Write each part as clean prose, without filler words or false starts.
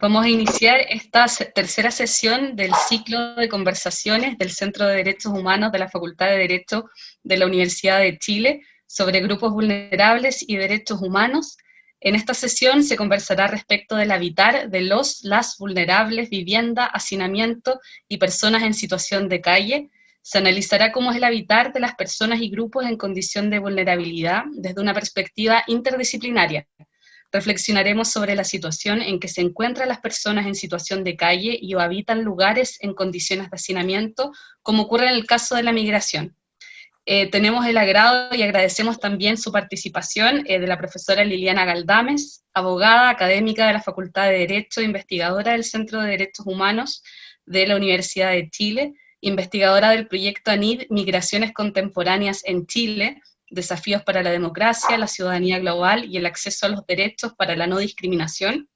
Vamos a iniciar esta tercera sesión del ciclo de conversaciones del Centro de Derechos Humanos de la Facultad de Derecho de la Universidad de Chile sobre grupos vulnerables y derechos humanos. En esta sesión se conversará respecto del habitar de las vulnerables, vivienda, hacinamiento y personas en situación de calle. Se analizará cómo es el habitar de las personas y grupos en condición de vulnerabilidad desde una perspectiva interdisciplinaria. Reflexionaremos sobre la situación en que se encuentran las personas en situación de calle y o habitan lugares en condiciones de hacinamiento, como ocurre en el caso de la migración. Tenemos el agrado y agradecemos también su participación de la profesora Liliana Galdames, abogada académica de la Facultad de Derecho, investigadora del Centro de Derechos Humanos de la Universidad de Chile, investigadora del proyecto ANID Migraciones Contemporáneas en Chile, Desafíos para la Democracia, la Ciudadanía Global y el Acceso a los Derechos para la No Discriminación.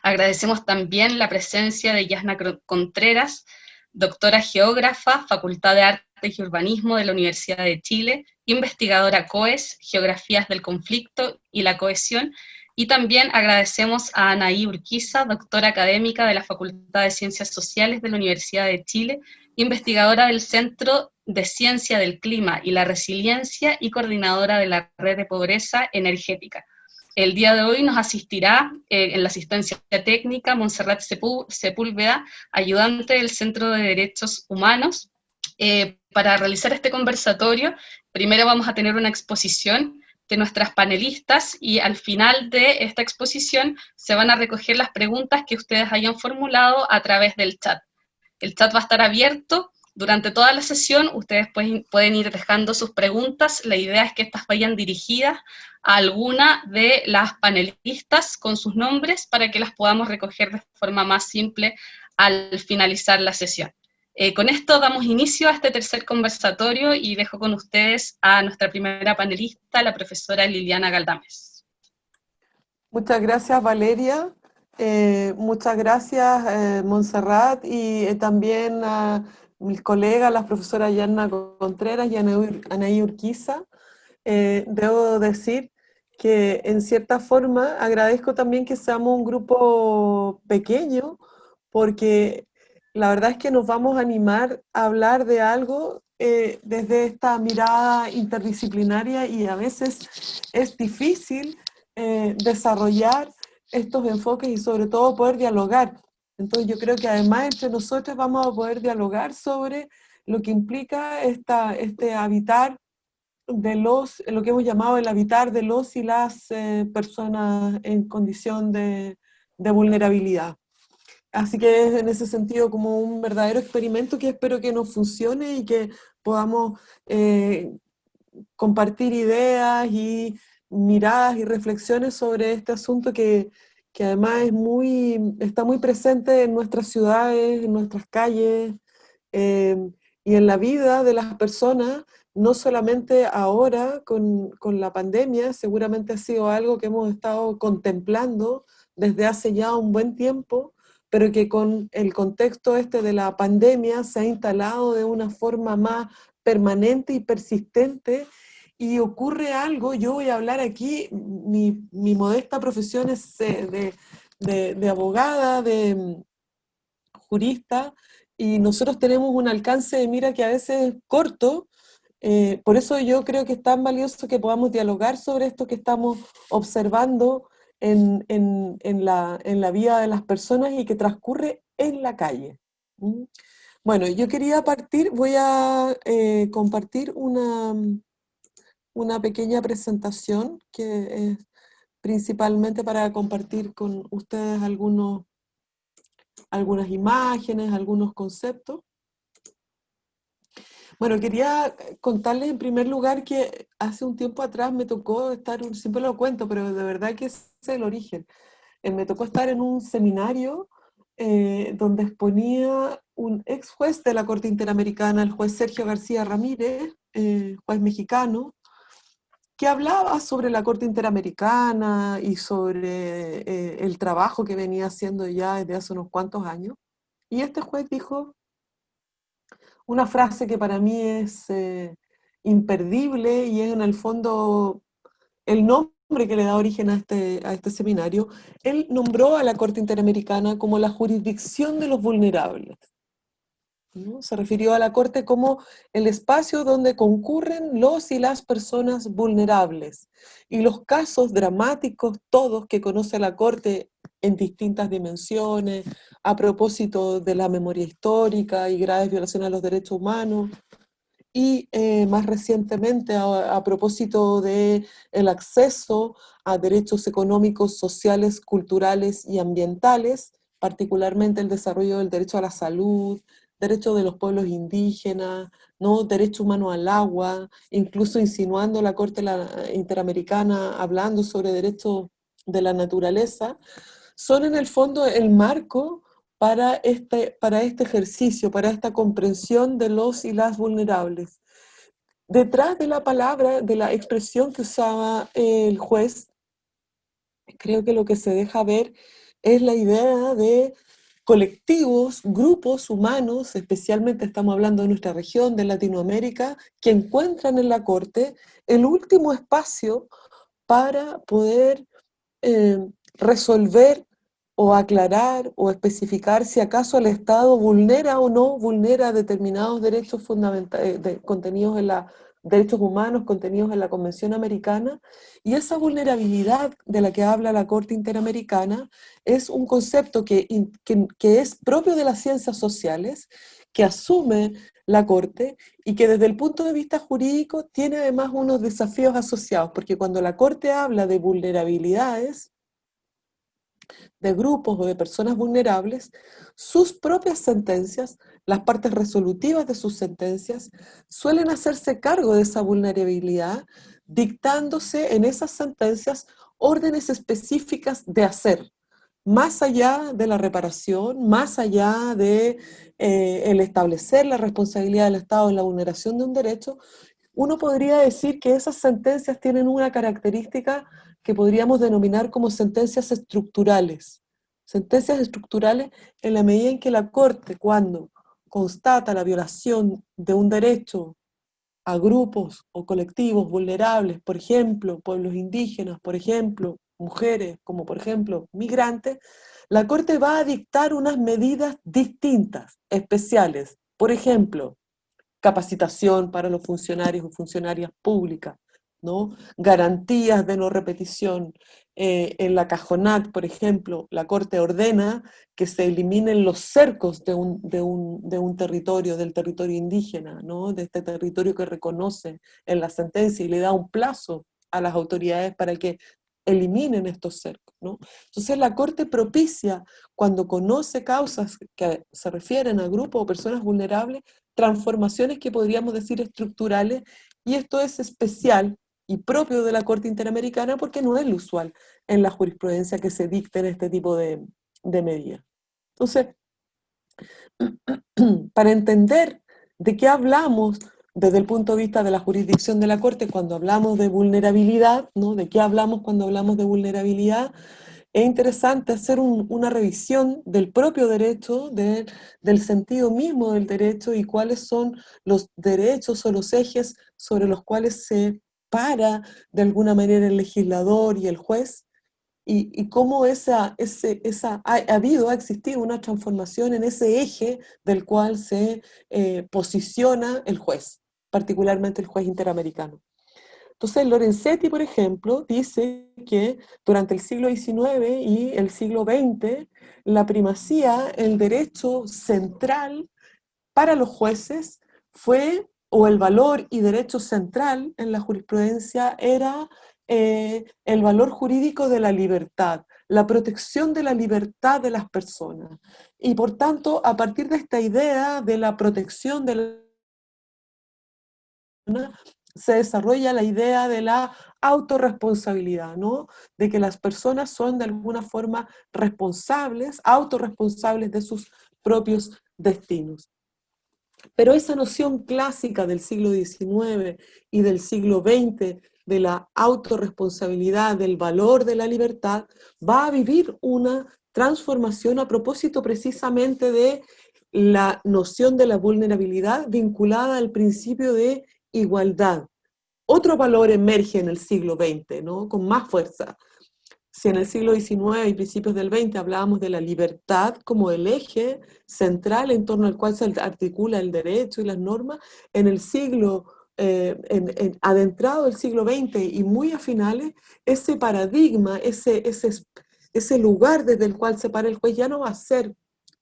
Agradecemos también la presencia de Yasna Contreras, doctora geógrafa, Facultad de Artes y Urbanismo de la Universidad de Chile, investigadora COES, Geografías del Conflicto y la Cohesión, y también agradecemos a Anaí Urquiza, doctora académica de la Facultad de Ciencias Sociales de la Universidad de Chile, investigadora del Centro de Ciencia del Clima y la Resiliencia y coordinadora de la Red de Pobreza Energética. El día de hoy nos asistirá en la asistencia técnica Montserrat Sepúlveda, ayudante del Centro de Derechos Humanos. Para realizar este conversatorio, primero vamos a tener una exposición de nuestras panelistas y al final de esta exposición se van a recoger las preguntas que ustedes hayan formulado a través del chat. El chat va a estar abierto durante toda la sesión, ustedes pueden ir dejando sus preguntas, la idea es que estas vayan dirigidas a alguna de las panelistas con sus nombres para que las podamos recoger de forma más simple al finalizar la sesión. Con esto damos inicio a este tercer conversatorio y dejo con ustedes a nuestra primera panelista, la profesora Liliana Galdames. Muchas gracias, Valeria. Muchas gracias, Montserrat, y también a mis colegas, las profesoras Yasna Contreras y Anaí Urquiza. Debo decir que en cierta forma agradezco también que seamos un grupo pequeño, porque la verdad es que nos vamos a animar a hablar de algo desde esta mirada interdisciplinaria y a veces es difícil desarrollar estos enfoques y sobre todo poder dialogar. Entonces yo creo que además entre nosotros vamos a poder dialogar sobre lo que implica este habitar de lo que hemos llamado el habitar de los y las personas en condición de vulnerabilidad. Así que es en ese sentido como un verdadero experimento que espero que nos funcione y que podamos compartir ideas y miradas y reflexiones sobre este asunto que además está muy presente en nuestras ciudades, en nuestras calles y en la vida de las personas, no solamente ahora con la pandemia, seguramente ha sido algo que hemos estado contemplando desde hace ya un buen tiempo, pero que con el contexto de la pandemia se ha instalado de una forma más permanente y persistente, y ocurre algo. Yo voy a hablar aquí, mi modesta profesión es de abogada, de jurista, y nosotros tenemos un alcance de mira que a veces es corto, por eso yo creo que es tan valioso que podamos dialogar sobre esto que estamos observando en la vida de las personas y que transcurre en la calle. ¿Mm? Bueno, yo quería voy a compartir una pequeña presentación que es principalmente para compartir con ustedes algunas imágenes, algunos conceptos. Bueno, quería contarles en primer lugar que hace un tiempo atrás me tocó siempre lo cuento, pero de verdad que ese es el origen. Me tocó estar en un seminario donde exponía un ex juez de la Corte Interamericana, el juez Sergio García Ramírez, juez mexicano, que hablaba sobre la Corte Interamericana y sobre el trabajo que venía haciendo ya desde hace unos cuantos años. Y este juez dijo una frase que para mí es imperdible y es en el fondo el nombre que le da origen a este seminario, él nombró a la Corte Interamericana como la jurisdicción de los vulnerables, ¿no? Se refirió a la Corte como el espacio donde concurren los y las personas vulnerables. Y los casos dramáticos, todos que conoce la Corte en distintas dimensiones, a propósito de la memoria histórica y graves violaciones a los derechos humanos, y más recientemente a propósito de el acceso a derechos económicos, sociales, culturales y ambientales, particularmente el desarrollo del derecho a la salud, derecho de los pueblos indígenas, ¿no? Derecho humano al agua, incluso insinuando la Corte Interamericana hablando sobre derechos de la naturaleza, son en el fondo el marco para este ejercicio, para esta comprensión de los y las vulnerables. Detrás de la palabra, de la expresión que usaba el juez, creo que lo que se deja ver es la idea de colectivos, grupos humanos, especialmente estamos hablando de nuestra región, de Latinoamérica, que encuentran en la Corte el último espacio para poder resolver o aclarar o especificar si acaso el Estado vulnera o no vulnera determinados derechos fundamentales, contenidos en la derechos humanos contenidos en la Convención Americana, y esa vulnerabilidad de la que habla la Corte Interamericana es un concepto que es propio de las ciencias sociales, que asume la Corte y que desde el punto de vista jurídico tiene además unos desafíos asociados, porque cuando la Corte habla de vulnerabilidades, de grupos o de personas vulnerables, sus propias sentencias, las partes resolutivas de sus sentencias, suelen hacerse cargo de esa vulnerabilidad, dictándose en esas sentencias órdenes específicas de hacer, más allá de la reparación, más allá de el establecer la responsabilidad del Estado en la vulneración de un derecho. Uno podría decir que esas sentencias tienen una característica que podríamos denominar como sentencias estructurales. Sentencias estructurales en la medida en que la Corte, cuando constata la violación de un derecho a grupos o colectivos vulnerables, por ejemplo, pueblos indígenas, por ejemplo, mujeres, como por ejemplo, migrantes, la Corte va a dictar unas medidas distintas, especiales. Por ejemplo, capacitación para los funcionarios o funcionarias públicas, ¿no? Garantías de no repetición. En la Cajonat, por ejemplo, la Corte ordena que se eliminen los cercos de un territorio, del territorio indígena, ¿no? De este territorio que reconoce en la sentencia y le da un plazo a las autoridades para que eliminen estos cercos, ¿no? Entonces la Corte propicia, cuando conoce causas que se refieren a grupos o personas vulnerables, transformaciones que podríamos decir estructurales, y esto es especial y propio de la Corte Interamericana porque no es lo usual en la jurisprudencia que se dicten este tipo de medidas. Entonces, para entender de qué hablamos desde el punto de vista de la jurisdicción de la Corte cuando hablamos de vulnerabilidad, ¿no? ¿De qué hablamos cuando hablamos de vulnerabilidad? Es interesante hacer una revisión del propio derecho, del sentido mismo del derecho y cuáles son los derechos o los ejes sobre los cuales se para de alguna manera el legislador y el juez, y cómo ha habido, ha existido una transformación en ese eje del cual se posiciona el juez, particularmente el juez interamericano. Entonces, Lorenzetti, por ejemplo, dice que durante el siglo XIX y el siglo XX, la primacía, el derecho central para los jueces fue, o el valor y derecho central en la jurisprudencia era el valor jurídico de la libertad, la protección de la libertad de las personas. Y por tanto, a partir de esta idea de la protección de la se desarrolla la idea de la autorresponsabilidad, ¿no? De que las personas son de alguna forma responsables, autorresponsables de sus propios destinos. Pero esa noción clásica del siglo XIX y del siglo XX de la autorresponsabilidad, del valor de la libertad, va a vivir una transformación a propósito precisamente de la noción de la vulnerabilidad vinculada al principio de igualdad, otro valor emerge en el siglo XX, ¿no? Con más fuerza. Si en el siglo XIX y principios del XX hablábamos de la libertad como el eje central en torno al cual se articula el derecho y las normas, en el siglo, adentrado el siglo XX y muy a finales, ese paradigma, ese lugar desde el cual se para el juez ya no va a ser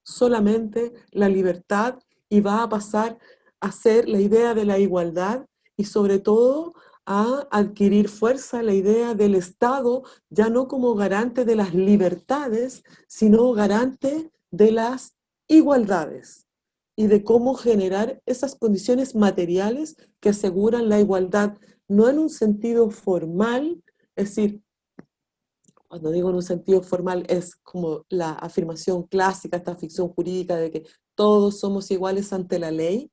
solamente la libertad y va a pasar a ser la idea de la igualdad y sobre todo a adquirir fuerza la idea del Estado ya no como garante de las libertades, sino garante de las igualdades y de cómo generar esas condiciones materiales que aseguran la igualdad, no en un sentido formal, es decir, cuando digo en un sentido formal es como la afirmación clásica, esta ficción jurídica de que todos somos iguales ante la ley,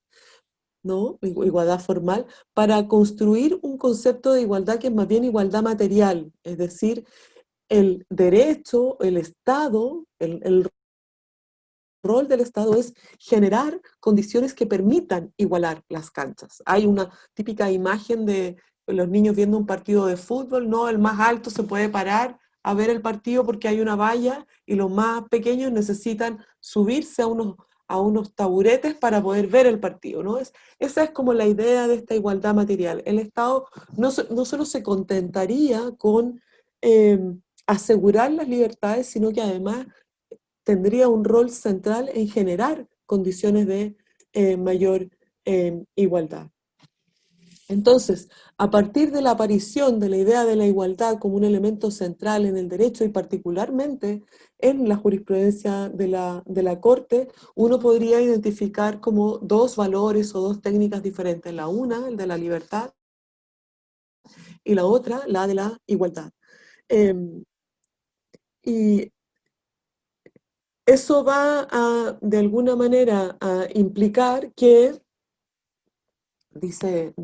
¿no? Igualdad formal, para construir un concepto de igualdad que es más bien igualdad material, es decir, el derecho, el Estado, el rol del Estado es generar condiciones que permitan igualar las canchas. Hay una típica imagen de los niños viendo un partido de fútbol, ¿no? El más alto se puede parar a ver el partido porque hay una valla y los más pequeños necesitan subirse a unos taburetes para poder ver el partido, ¿no? Esa es como la idea de esta igualdad material. El Estado no solo se contentaría con asegurar las libertades, sino que además tendría un rol central en generar condiciones de mayor igualdad. Entonces, a partir de la aparición de la idea de la igualdad como un elemento central en el derecho y particularmente en la jurisprudencia de la Corte, uno podría identificar como dos valores o dos técnicas diferentes. La una, el de la libertad, y la otra, la de la igualdad. Y eso va a, de alguna manera, a implicar que, dice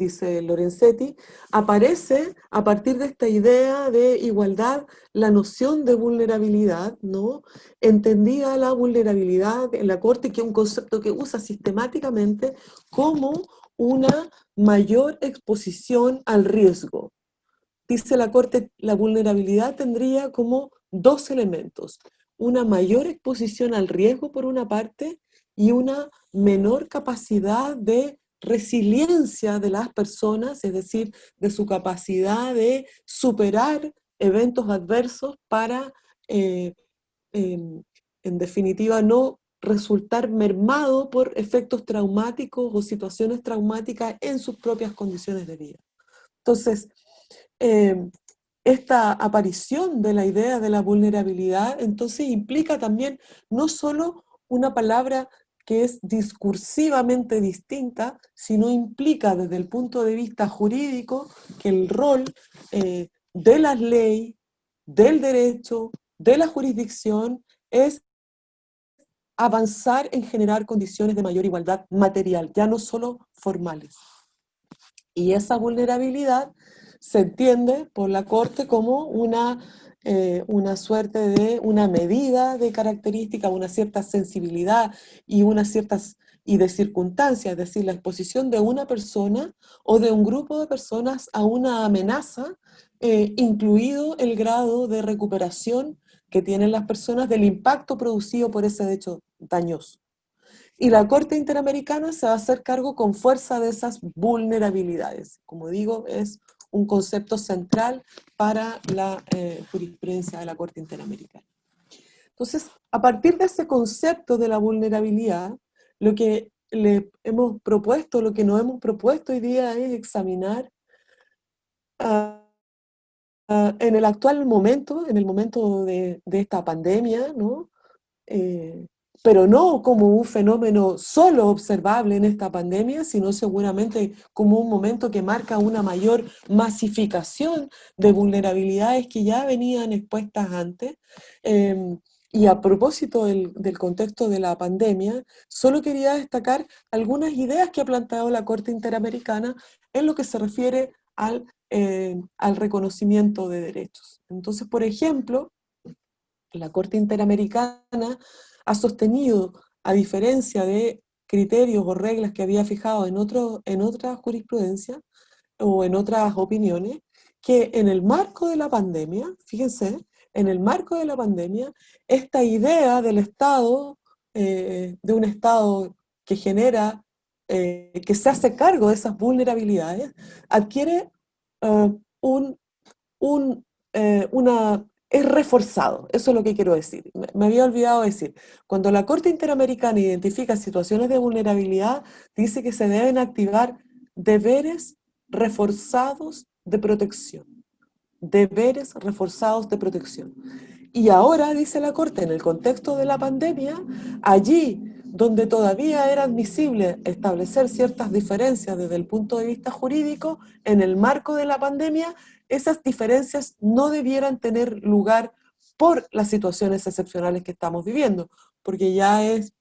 Lorenzetti, aparece a partir de esta idea de igualdad la noción de vulnerabilidad, ¿no? Entendida la vulnerabilidad en la Corte, que es un concepto que usa sistemáticamente como una mayor exposición al riesgo. Dice la Corte, la vulnerabilidad tendría como dos elementos: una mayor exposición al riesgo por una parte y una menor capacidad de resiliencia de las personas, es decir, de su capacidad de superar eventos adversos para, en definitiva, no resultar mermado por efectos traumáticos o situaciones traumáticas en sus propias condiciones de vida. Entonces, eh, esta aparición de la idea de la vulnerabilidad entonces implica también no solo una palabra que es discursivamente distinta, sino implica desde el punto de vista jurídico que el rol de la ley, del derecho, de la jurisdicción es avanzar en generar condiciones de mayor igualdad material, ya no solo formales. Y esa vulnerabilidad se entiende por la Corte como una suerte de una medida de característica, una cierta sensibilidad y y de circunstancias, es decir, la exposición de una persona o de un grupo de personas a una amenaza, incluido el grado de recuperación que tienen las personas del impacto producido por ese hecho dañoso. Y la Corte Interamericana se va a hacer cargo con fuerza de esas vulnerabilidades. Como digo, es un concepto central para la jurisprudencia de la Corte Interamericana. Entonces, a partir de ese concepto de la vulnerabilidad, lo que le hemos propuesto, lo que nos hemos propuesto hoy día es examinar en el actual momento, en el momento de esta pandemia, ¿no? Pero no como un fenómeno solo observable en esta pandemia, sino seguramente como un momento que marca una mayor masificación de vulnerabilidades que ya venían expuestas antes. Y a propósito del contexto de la pandemia, solo quería destacar algunas ideas que ha planteado la Corte Interamericana en lo que se refiere al reconocimiento de derechos. Entonces, por ejemplo, la Corte Interamericana ha sostenido, a diferencia de criterios o reglas que había fijado en otra jurisprudencia, o en otras opiniones, que en el marco de la pandemia, fíjense, en el marco de la pandemia, esta idea del Estado, de un Estado que genera, que se hace cargo de esas vulnerabilidades, adquiere un, es reforzado, eso es lo que quiero decir. Me había olvidado decir, cuando la Corte Interamericana identifica situaciones de vulnerabilidad, dice que se deben activar deberes reforzados de protección. Deberes reforzados de protección. Y ahora, dice la Corte, en el contexto de la pandemia, allí donde todavía era admisible establecer ciertas diferencias desde el punto de vista jurídico, en el marco de la pandemia, esas diferencias no debieran tener lugar por las situaciones excepcionales que estamos viviendo, porque ya es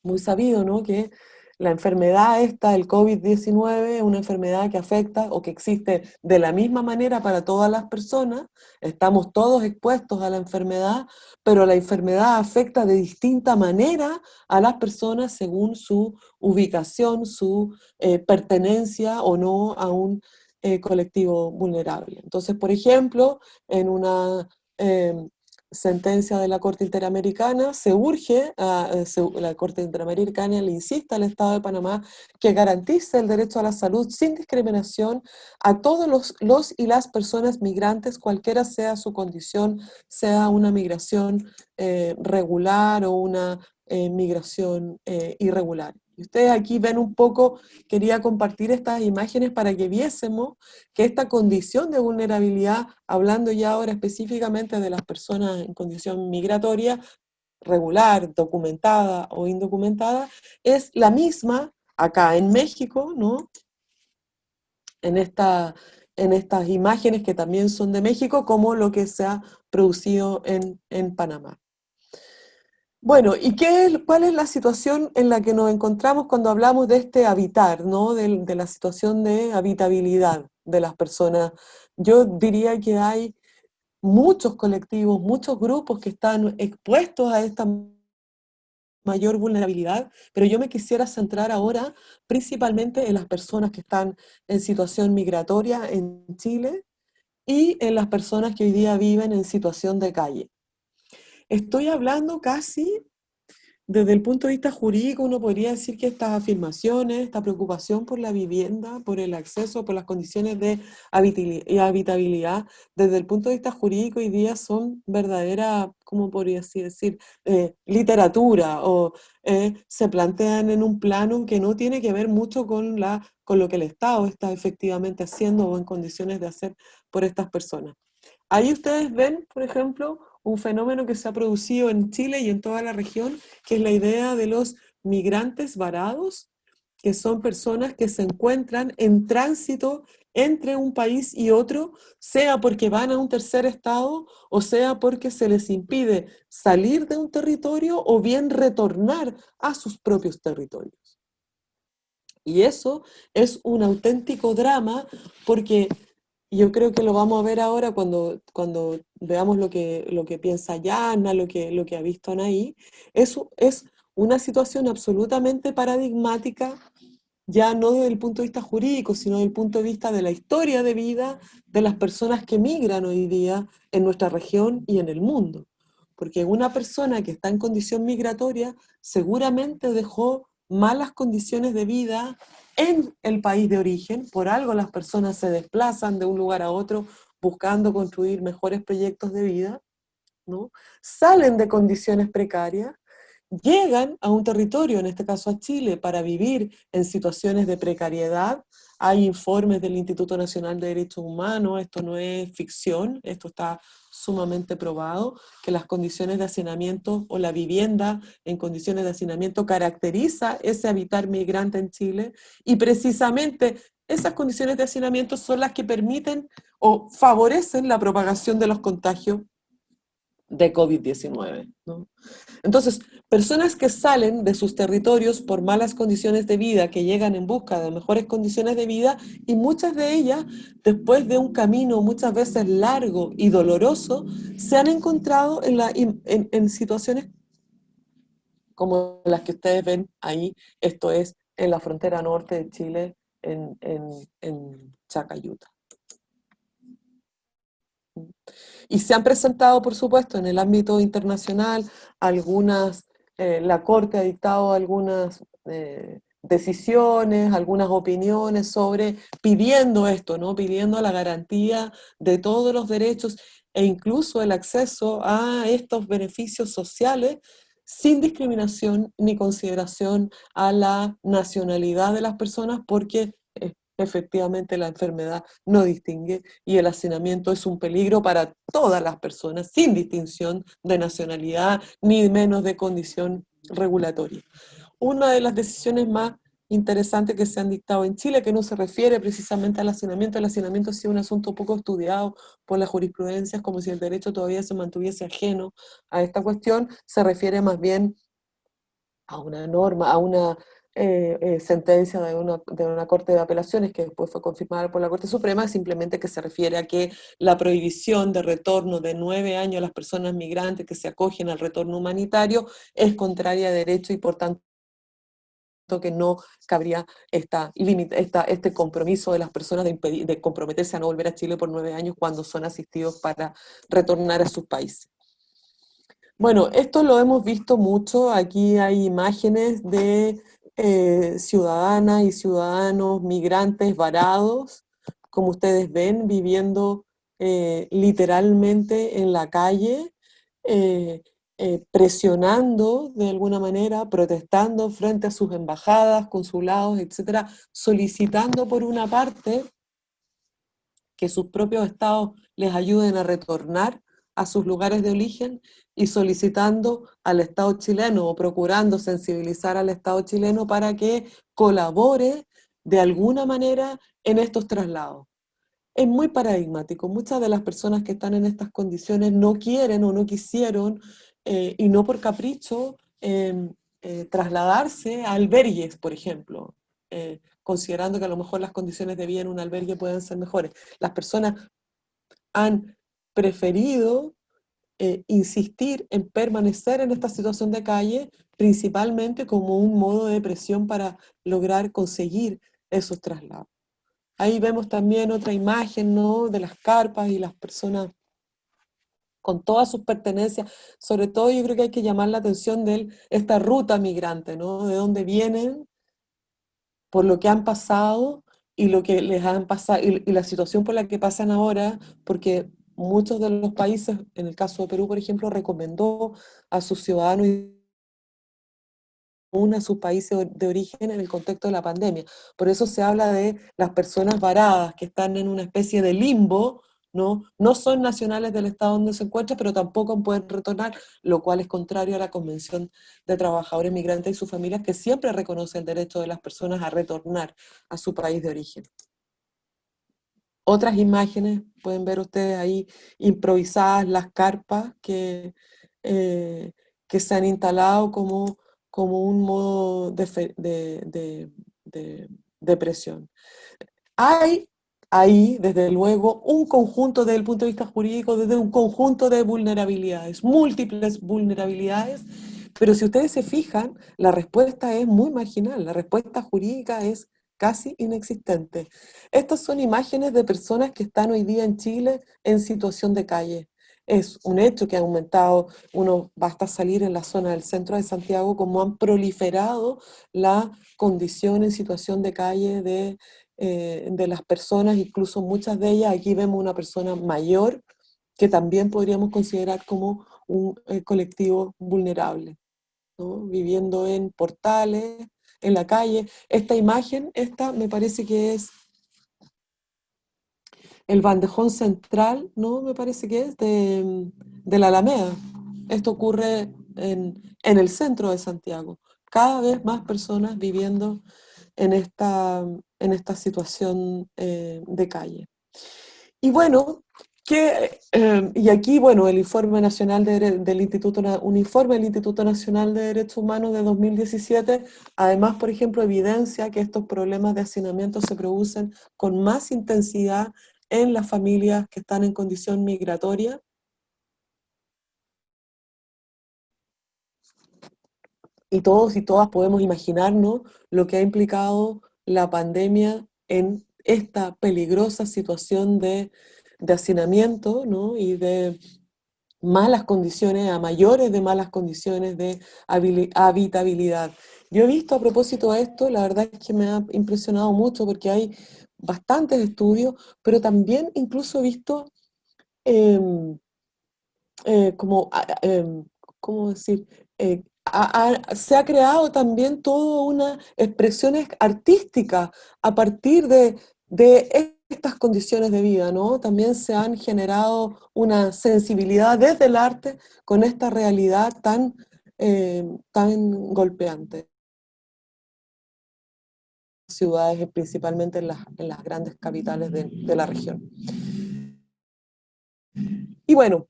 muy sabido, ¿no?, que la enfermedad esta, el COVID-19, es una enfermedad que afecta o que existe de la misma manera para todas las personas, estamos todos expuestos a la enfermedad, pero la enfermedad afecta de distinta manera a las personas según su ubicación, su pertenencia o no a un colectivo vulnerable. Entonces, por ejemplo, en una sentencia de la Corte Interamericana, la Corte Interamericana le insiste al Estado de Panamá que garantice el derecho a la salud sin discriminación a todos los y las personas migrantes, cualquiera sea su condición, sea una migración regular o una migración irregular. Y ustedes aquí ven un poco, quería compartir estas imágenes para que viésemos que esta condición de vulnerabilidad, hablando ya ahora específicamente de las personas en condición migratoria, regular, documentada o indocumentada, es la misma acá en México, ¿no? En, en estas imágenes que también son de México, como lo que se ha producido en Panamá. Bueno, ¿y cuál es la situación en la que nos encontramos cuando hablamos de este habitar, ¿no? De la situación de habitabilidad de las personas? Yo diría que hay muchos colectivos, muchos grupos que están expuestos a esta mayor vulnerabilidad, pero yo me quisiera centrar ahora principalmente en las personas que están en situación migratoria en Chile y en las personas que hoy día viven en situación de calle. Estoy hablando casi desde el punto de vista jurídico. Uno podría decir que estas afirmaciones, esta preocupación por la vivienda, por el acceso, por las condiciones de habitabilidad, desde el punto de vista jurídico hoy día son verdadera, ¿cómo podría así decir? Literatura, o se plantean en un plano que no tiene que ver mucho con lo que el Estado está efectivamente haciendo o en condiciones de hacer por estas personas. Ahí ustedes ven, por ejemplo, un fenómeno que se ha producido en Chile y en toda la región, que es la idea de los migrantes varados, que son personas que se encuentran en tránsito entre un país y otro, sea porque van a un tercer estado o sea porque se les impide salir de un territorio o bien retornar a sus propios territorios. Y eso es un auténtico drama porque yo creo que lo vamos a ver ahora cuando veamos lo que piensa Yana, lo que ha visto Anaí. Eso es una situación absolutamente paradigmática, ya no desde el punto de vista jurídico, sino desde el punto de vista de la historia de vida de las personas que migran hoy día en nuestra región y en el mundo. Porque una persona que está en condición migratoria seguramente dejó malas condiciones de vida en el país de origen. Por algo las personas se desplazan de un lugar a otro buscando construir mejores proyectos de vida, ¿no? Salen de condiciones precarias, llegan a un territorio, en este caso a Chile, para vivir en situaciones de precariedad. Hay informes del Instituto Nacional de Derechos Humanos, esto no es ficción, esto está sumamente probado, que las condiciones de hacinamiento o la vivienda en condiciones de hacinamiento caracteriza ese habitar migrante en Chile, y precisamente esas condiciones de hacinamiento son las que permiten o favorecen la propagación de los contagios de COVID-19, ¿no? Entonces, personas que salen de sus territorios por malas condiciones de vida, que llegan en busca de mejores condiciones de vida, y muchas de ellas, después de un camino muchas veces largo y doloroso, se han encontrado en situaciones como las que ustedes ven ahí. Esto es en la frontera norte de Chile, en Chacayuta. Y se han presentado, por supuesto, en el ámbito internacional, la Corte ha dictado algunas decisiones, algunas opiniones sobre pidiendo esto, ¿no? Pidiendo la garantía de todos los derechos e incluso el acceso a estos beneficios sociales sin discriminación ni consideración a la nacionalidad de las personas, porque efectivamente la enfermedad no distingue y el hacinamiento es un peligro para todas las personas, sin distinción de nacionalidad ni menos de condición regulatoria. Una de las decisiones más interesantes que se han dictado en Chile, que no se refiere precisamente al hacinamiento ha sido un asunto poco estudiado por las jurisprudencias, como si el derecho todavía se mantuviese ajeno a esta cuestión, se refiere más bien a una norma, a una sentencia de una Corte de Apelaciones que después fue confirmada por la Corte Suprema, simplemente que se refiere a que la prohibición de retorno de 9 años a las personas migrantes que se acogen al retorno humanitario es contraria a derecho y por tanto que no cabría este compromiso de las personas de comprometerse a no volver a Chile por 9 años cuando son asistidos para retornar a sus países. Bueno, esto lo hemos visto mucho. Aquí hay imágenes de ciudadanas y ciudadanos migrantes varados, como ustedes ven, viviendo literalmente en la calle, eh, presionando de alguna manera, protestando frente a sus embajadas, consulados, etcétera, solicitando por una parte que sus propios estados les ayuden a retornar a sus lugares de origen y solicitando al Estado chileno o procurando sensibilizar al Estado chileno para que colabore de alguna manera en estos traslados. Es muy paradigmático. Muchas de las personas que están en estas condiciones no quieren o no quisieron, y no por capricho, trasladarse a albergues, por ejemplo, considerando que a lo mejor las condiciones de vida en un albergue pueden ser mejores. Las personas han preferido insistir en permanecer en esta situación de calle, principalmente como un modo de presión para lograr conseguir esos traslados. Ahí vemos también otra imagen, ¿no? De las carpas y las personas con todas sus pertenencias. Sobre todo yo creo que hay que llamar la atención de esta ruta migrante, ¿no? De dónde vienen, por lo que han pasado y lo que les han pasado y la situación por la que pasan ahora, porque muchos de los países, en el caso de Perú, por ejemplo, recomendó a sus ciudadanos a sus países de origen en el contexto de la pandemia. Por eso se habla de las personas varadas que están en una especie de limbo, ¿no? No son nacionales del estado donde se encuentran, pero tampoco pueden retornar, lo cual es contrario a la Convención de Trabajadores Migrantes y sus familias, que siempre reconoce el derecho de las personas a retornar a su país de origen. Otras imágenes, pueden ver ustedes ahí improvisadas las carpas que se han instalado como un modo de presión. Hay ahí, desde luego, un conjunto desde el punto de vista jurídico, desde un conjunto de vulnerabilidades, múltiples vulnerabilidades, pero si ustedes se fijan, la respuesta es muy marginal, la respuesta jurídica es casi inexistente. Estas son imágenes de personas que están hoy día en Chile en situación de calle. Es un hecho que ha aumentado, uno basta salir en la zona del centro de Santiago, como han proliferado la condición en situación de calle de las personas, incluso muchas de ellas, aquí vemos una persona mayor que también podríamos considerar como un colectivo vulnerable, ¿no? Viviendo en portales, en la calle. Esta imagen, esta me parece que es el bandejón central, ¿no? Me parece que es de la Alameda. Esto ocurre en el centro de Santiago. Cada vez más personas viviendo en esta situación de calle. Y bueno, y aquí, bueno, el informe nacional un informe del Instituto Nacional de Derechos Humanos de 2017, además, por ejemplo, evidencia que estos problemas de hacinamiento se producen con más intensidad en las familias que están en condición migratoria. Y todos y todas podemos imaginarnos lo que ha implicado la pandemia en esta peligrosa situación de hacinamiento, ¿no? Y de malas condiciones, a mayores de malas condiciones de habitabilidad. Yo he visto a propósito de esto, la verdad es que me ha impresionado mucho porque hay bastantes estudios, pero también incluso he visto em, como, ¿cómo decir? Se ha creado también toda una expresiones artísticas a partir de estas condiciones de vida, ¿no? También se han generado una sensibilidad desde el arte con esta realidad tan golpeante. Ciudades, principalmente en las grandes capitales de la región. Y bueno,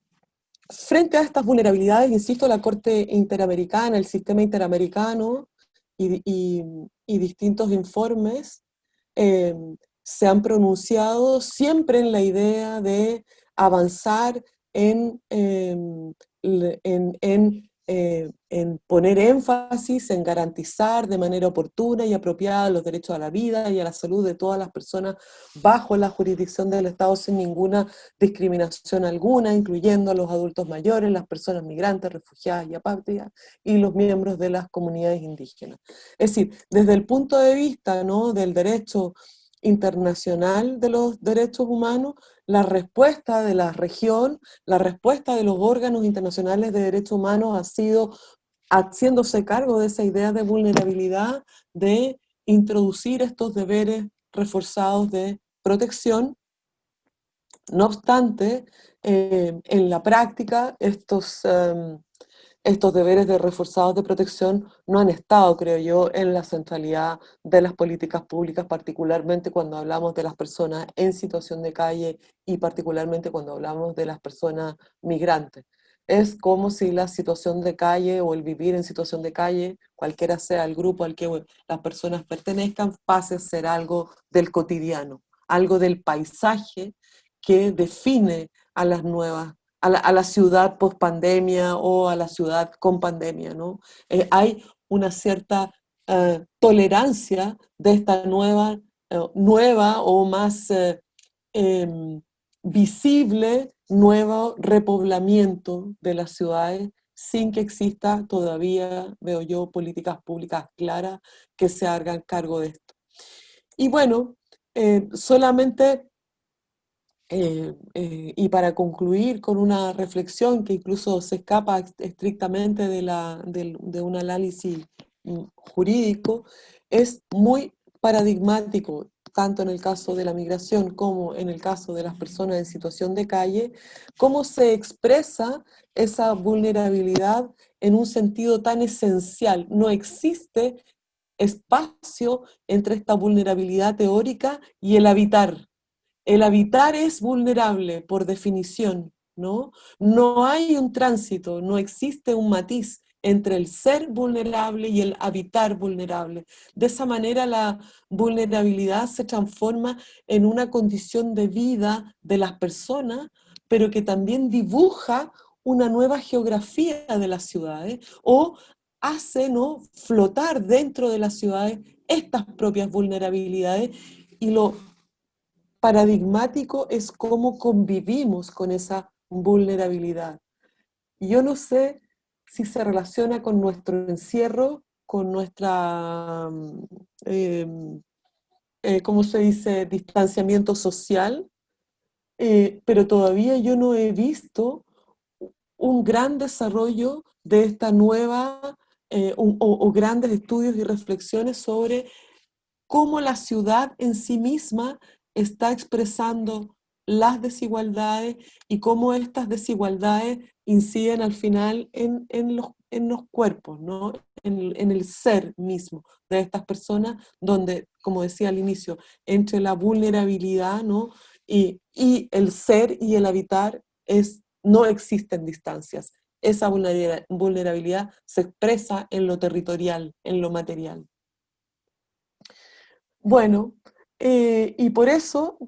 frente a estas vulnerabilidades, insisto, la Corte Interamericana, el sistema interamericano y distintos informes eh, se han pronunciado siempre en la idea de avanzar en poner énfasis, en garantizar de manera oportuna y apropiada los derechos a la vida y a la salud de todas las personas bajo la jurisdicción del Estado sin ninguna discriminación alguna, incluyendo a los adultos mayores, las personas migrantes, refugiadas y apátridas y los miembros de las comunidades indígenas. Es decir, desde el punto de vista, ¿no?, del derecho internacional de los derechos humanos, la respuesta de la región, la respuesta de los órganos internacionales de derechos humanos ha sido haciéndose cargo de esa idea de vulnerabilidad, de introducir estos deberes reforzados de protección. No obstante, en la práctica, estos deberes de reforzados de protección no han estado, creo yo, en la centralidad de las políticas públicas, particularmente cuando hablamos de las personas en situación de calle y particularmente cuando hablamos de las personas migrantes. Es como si la situación de calle o el vivir en situación de calle, cualquiera sea el grupo al que las personas pertenezcan, pase a ser algo del cotidiano, algo del paisaje que define a las nuevas, a la ciudad post pandemia o a la ciudad con pandemia, ¿no? Hay una cierta tolerancia de esta nueva o más em, visible nuevo repoblamiento de las ciudades sin que exista todavía, veo yo, políticas públicas claras que se hagan cargo de esto. Y bueno, solamente y para concluir con una reflexión que incluso se escapa estrictamente de un análisis jurídico, es muy paradigmático, tanto en el caso de la migración como en el caso de las personas en situación de calle, cómo se expresa esa vulnerabilidad en un sentido tan esencial. No existe espacio entre esta vulnerabilidad teórica y el habitar. El habitar es vulnerable por definición, ¿no? No hay un tránsito, no existe un matiz entre el ser vulnerable y el habitar vulnerable. De esa manera la vulnerabilidad se transforma en una condición de vida de las personas, pero que también dibuja una nueva geografía de las ciudades o hace, ¿no?, flotar dentro de las ciudades estas propias vulnerabilidades y lo paradigmático es cómo convivimos con esa vulnerabilidad. Y yo no sé si se relaciona con nuestro encierro, con nuestra, eh, ¿cómo se dice?, distanciamiento social, pero todavía yo no he visto un gran desarrollo de esta nueva, o grandes estudios y reflexiones sobre cómo la ciudad en sí misma está expresando las desigualdades y cómo estas desigualdades inciden al final en los cuerpos, ¿no? En el ser mismo de estas personas, donde, como decía al inicio, entre la vulnerabilidad, ¿no?, y el ser y el habitar no existen distancias. Esa vulnerabilidad se expresa en lo territorial, en lo material. Bueno, y por eso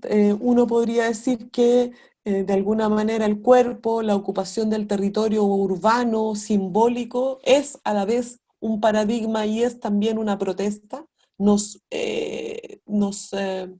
uno podría decir que de alguna manera el cuerpo, la ocupación del territorio urbano, simbólico, es a la vez un paradigma y es también una protesta. eh,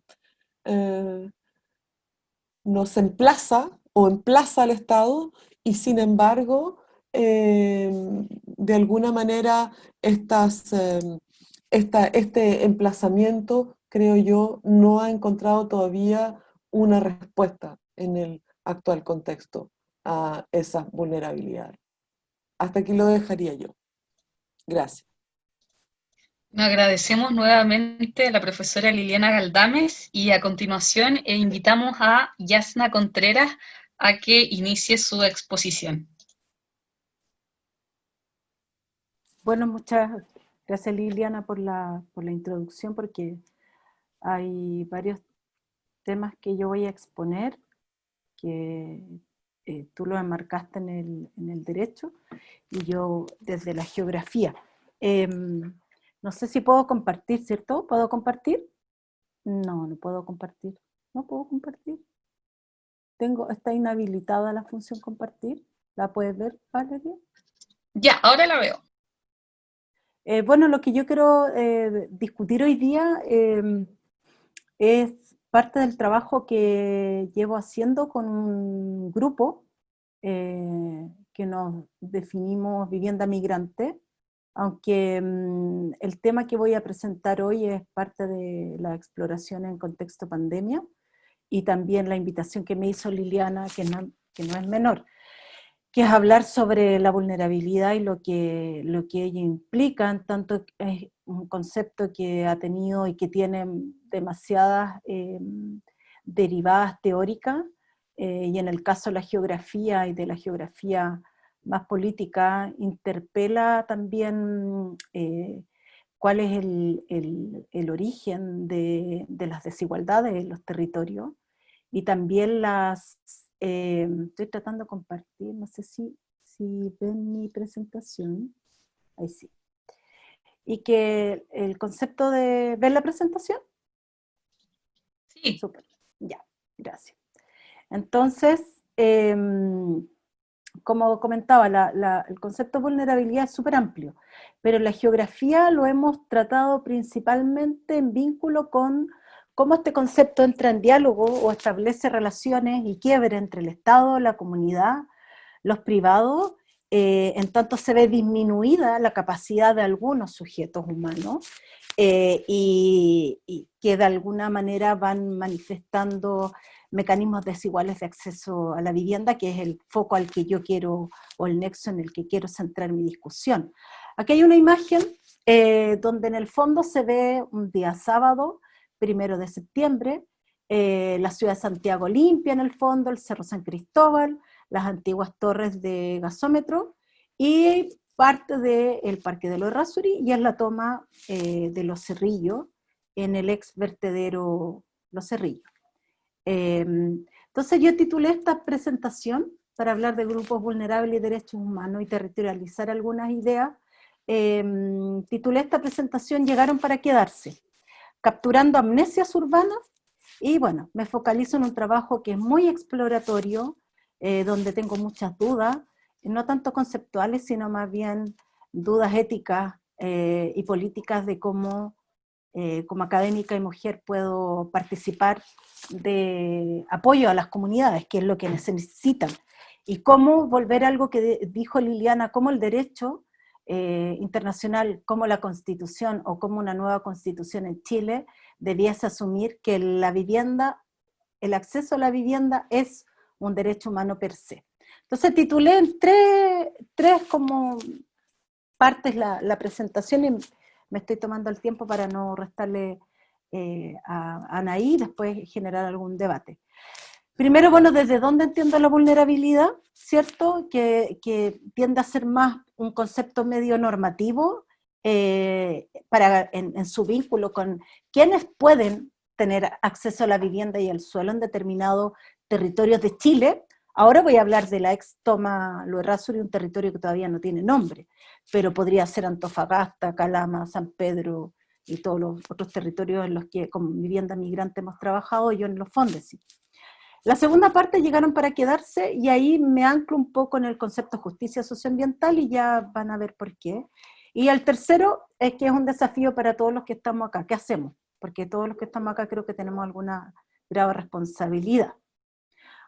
nos emplaza o emplaza al Estado y sin embargo, de alguna manera, este emplazamiento, creo yo, no ha encontrado todavía una respuesta en el actual contexto a esas vulnerabilidades. Hasta aquí lo dejaría yo. Gracias. Agradecemos nuevamente a la profesora Liliana Galdames y a continuación invitamos a Yasna Contreras a que inicie su exposición. Bueno, muchas gracias Liliana por la introducción, porque hay varios temas que yo voy a exponer que tú lo enmarcaste en el derecho y yo desde la geografía. No sé si puedo compartir, ¿cierto? ¿Puedo compartir? No, no puedo compartir. No puedo compartir. Está inhabilitada la función compartir. ¿La puedes ver, Valeria? Ya, ahora la veo. Bueno, lo que yo quiero discutir hoy día es parte del trabajo que llevo haciendo con un grupo que nos definimos vivienda migrante, aunque el tema que voy a presentar hoy es parte de la exploración en contexto pandemia y también la invitación que me hizo Liliana, que no es menor, que es hablar sobre la vulnerabilidad y lo que ella implica, en tanto es un concepto que ha tenido y que tiene demasiadas derivadas teóricas, y en el caso de la geografía y de la geografía más política, interpela también cuál es el origen de las desigualdades en los territorios, y también estoy tratando de compartir, no sé si ven mi presentación, ahí sí. Y que el concepto de, ¿ven la presentación? Sí. Súper, ya, gracias. Entonces, como comentaba, el concepto de vulnerabilidad es súper amplio, pero la geografía lo hemos tratado principalmente en vínculo con cómo este concepto entra en diálogo o establece relaciones y quiebre entre el Estado, la comunidad, los privados, en tanto se ve disminuida la capacidad de algunos sujetos humanos, y que de alguna manera van manifestando mecanismos desiguales de acceso a la vivienda, que es el foco al que yo quiero, o el nexo en el que quiero centrar mi discusión. Aquí hay una imagen donde en el fondo se ve un día sábado, 1 de septiembre, la ciudad de Santiago limpia en el fondo, el Cerro San Cristóbal, las antiguas torres de gasómetro, y parte del Parque de los Errázuriz, y es la toma de Los Cerrillos, en el ex vertedero Los Cerrillos. Entonces yo titulé esta presentación para hablar de grupos vulnerables y derechos humanos y territorializar algunas ideas. Titulé esta presentación Llegaron para quedarse, capturando amnesias urbanas, y bueno, me focalizo en un trabajo que es muy exploratorio, donde tengo muchas dudas, no tanto conceptuales, sino más bien dudas éticas y políticas de cómo como académica y mujer puedo participar de apoyo a las comunidades, que es lo que necesitan, y cómo volver a algo que dijo Liliana, cómo el derecho internacional, como la Constitución o como una nueva Constitución en Chile, debiese asumir que la vivienda, el acceso a la vivienda es un derecho humano per se. Entonces titulé en tres como partes la presentación, y me estoy tomando el tiempo para no restarle a Anaí, después generar algún debate. Primero, bueno, ¿desde dónde entiendo la vulnerabilidad? ¿Cierto? Que tiende a ser más un concepto medio normativo en su vínculo con quienes pueden tener acceso a la vivienda y al suelo en determinados territorios de Chile. Ahora voy a hablar de la ex toma Lo Errázuriz, un territorio que todavía no tiene nombre, pero podría ser Antofagasta, Calama, San Pedro y todos los otros territorios en los que como vivienda migrante hemos trabajado, yo en los fondos. Sí. La segunda parte, Llegaron para quedarse, y ahí me anclo un poco en el concepto de justicia socioambiental y ya van a ver por qué. Y el tercero es que es un desafío para todos los que estamos acá. ¿Qué hacemos? porque todos los que estamos acá creo que tenemos alguna grado de responsabilidad.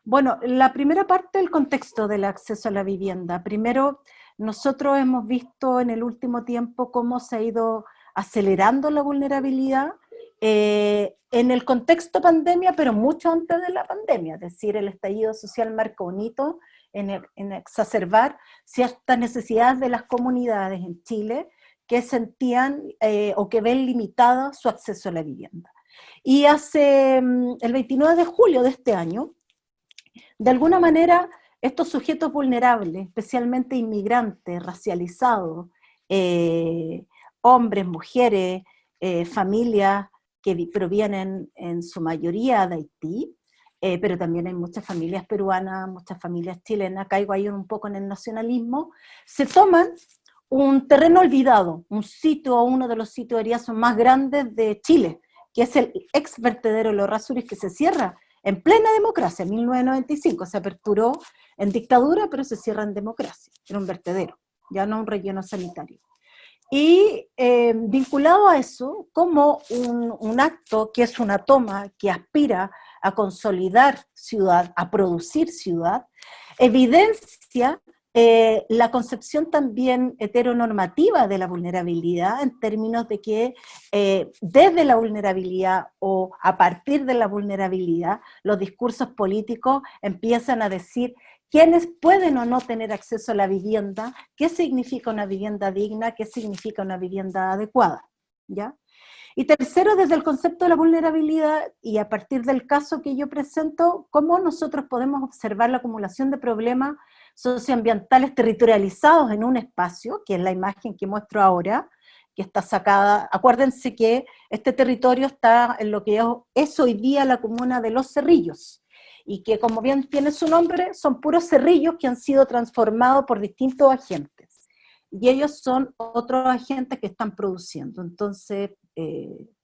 Bueno, la primera parte del contexto del acceso a la vivienda. Primero, nosotros hemos visto en el último tiempo cómo se ha ido acelerando la vulnerabilidad en el contexto pandemia, pero mucho antes de la pandemia, es decir, el estallido social marcó un hito en exacerbar ciertas necesidades de las comunidades en Chile que sentían o que ven limitado su acceso a la vivienda. Y el 29 de julio de este año, de alguna manera, estos sujetos vulnerables, especialmente inmigrantes, racializados, hombres, mujeres, familias que provienen en su mayoría de Haití, pero también hay muchas familias peruanas, muchas familias chilenas, caigo ahí un poco en el nacionalismo, se toman un terreno olvidado, un sitio, uno de los sitios eriazos más grandes de Chile, que es el ex vertedero Los Errázuriz, que se cierra en plena democracia, en 1995, se aperturó en dictadura, pero se cierra en democracia, era un vertedero, ya no un relleno sanitario. Y vinculado a eso, como un acto que es una toma que aspira a consolidar ciudad, a producir ciudad, evidencia la concepción también heteronormativa de la vulnerabilidad, en términos de que desde la vulnerabilidad o a partir de la vulnerabilidad, los discursos políticos empiezan a decir quiénes pueden o no tener acceso a la vivienda, qué significa una vivienda digna, qué significa una vivienda adecuada, ¿ya? Y tercero, desde el concepto de la vulnerabilidad y a partir del caso que yo presento, cómo nosotros podemos observar la acumulación de problemas socioambientales territorializados en un espacio, que es la imagen que muestro ahora, que está sacada. Acuérdense que este territorio está en lo que es hoy día la comuna de Los Cerrillos, y que, como bien tiene su nombre, son puros cerrillos que han sido transformados por distintos agentes. Y ellos son otros agentes que están produciendo, entonces,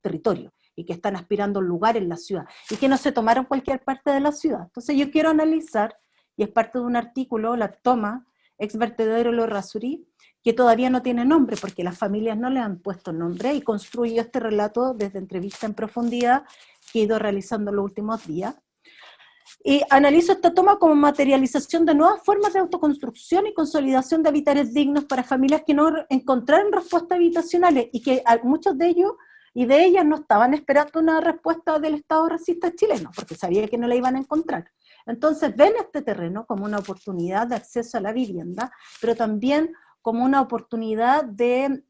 territorio, y que están aspirando a un lugar en la ciudad, y que no se tomaron cualquier parte de la ciudad. Entonces yo quiero analizar, y es parte de un artículo, la toma, ex vertedero Los Errázuriz, que todavía no tiene nombre, porque las familias no le han puesto nombre, y construyo este relato desde entrevista en profundidad que he ido realizando los últimos días. Y analizo esta toma como materialización de nuevas formas de autoconstrucción y consolidación de habitares dignos para familias que no encontraron respuestas habitacionales y que muchos de ellos y de ellas no estaban esperando una respuesta del Estado racista chileno, porque sabía que no la iban a encontrar. Entonces ven este terreno como una oportunidad de acceso a la vivienda, pero también como una oportunidad de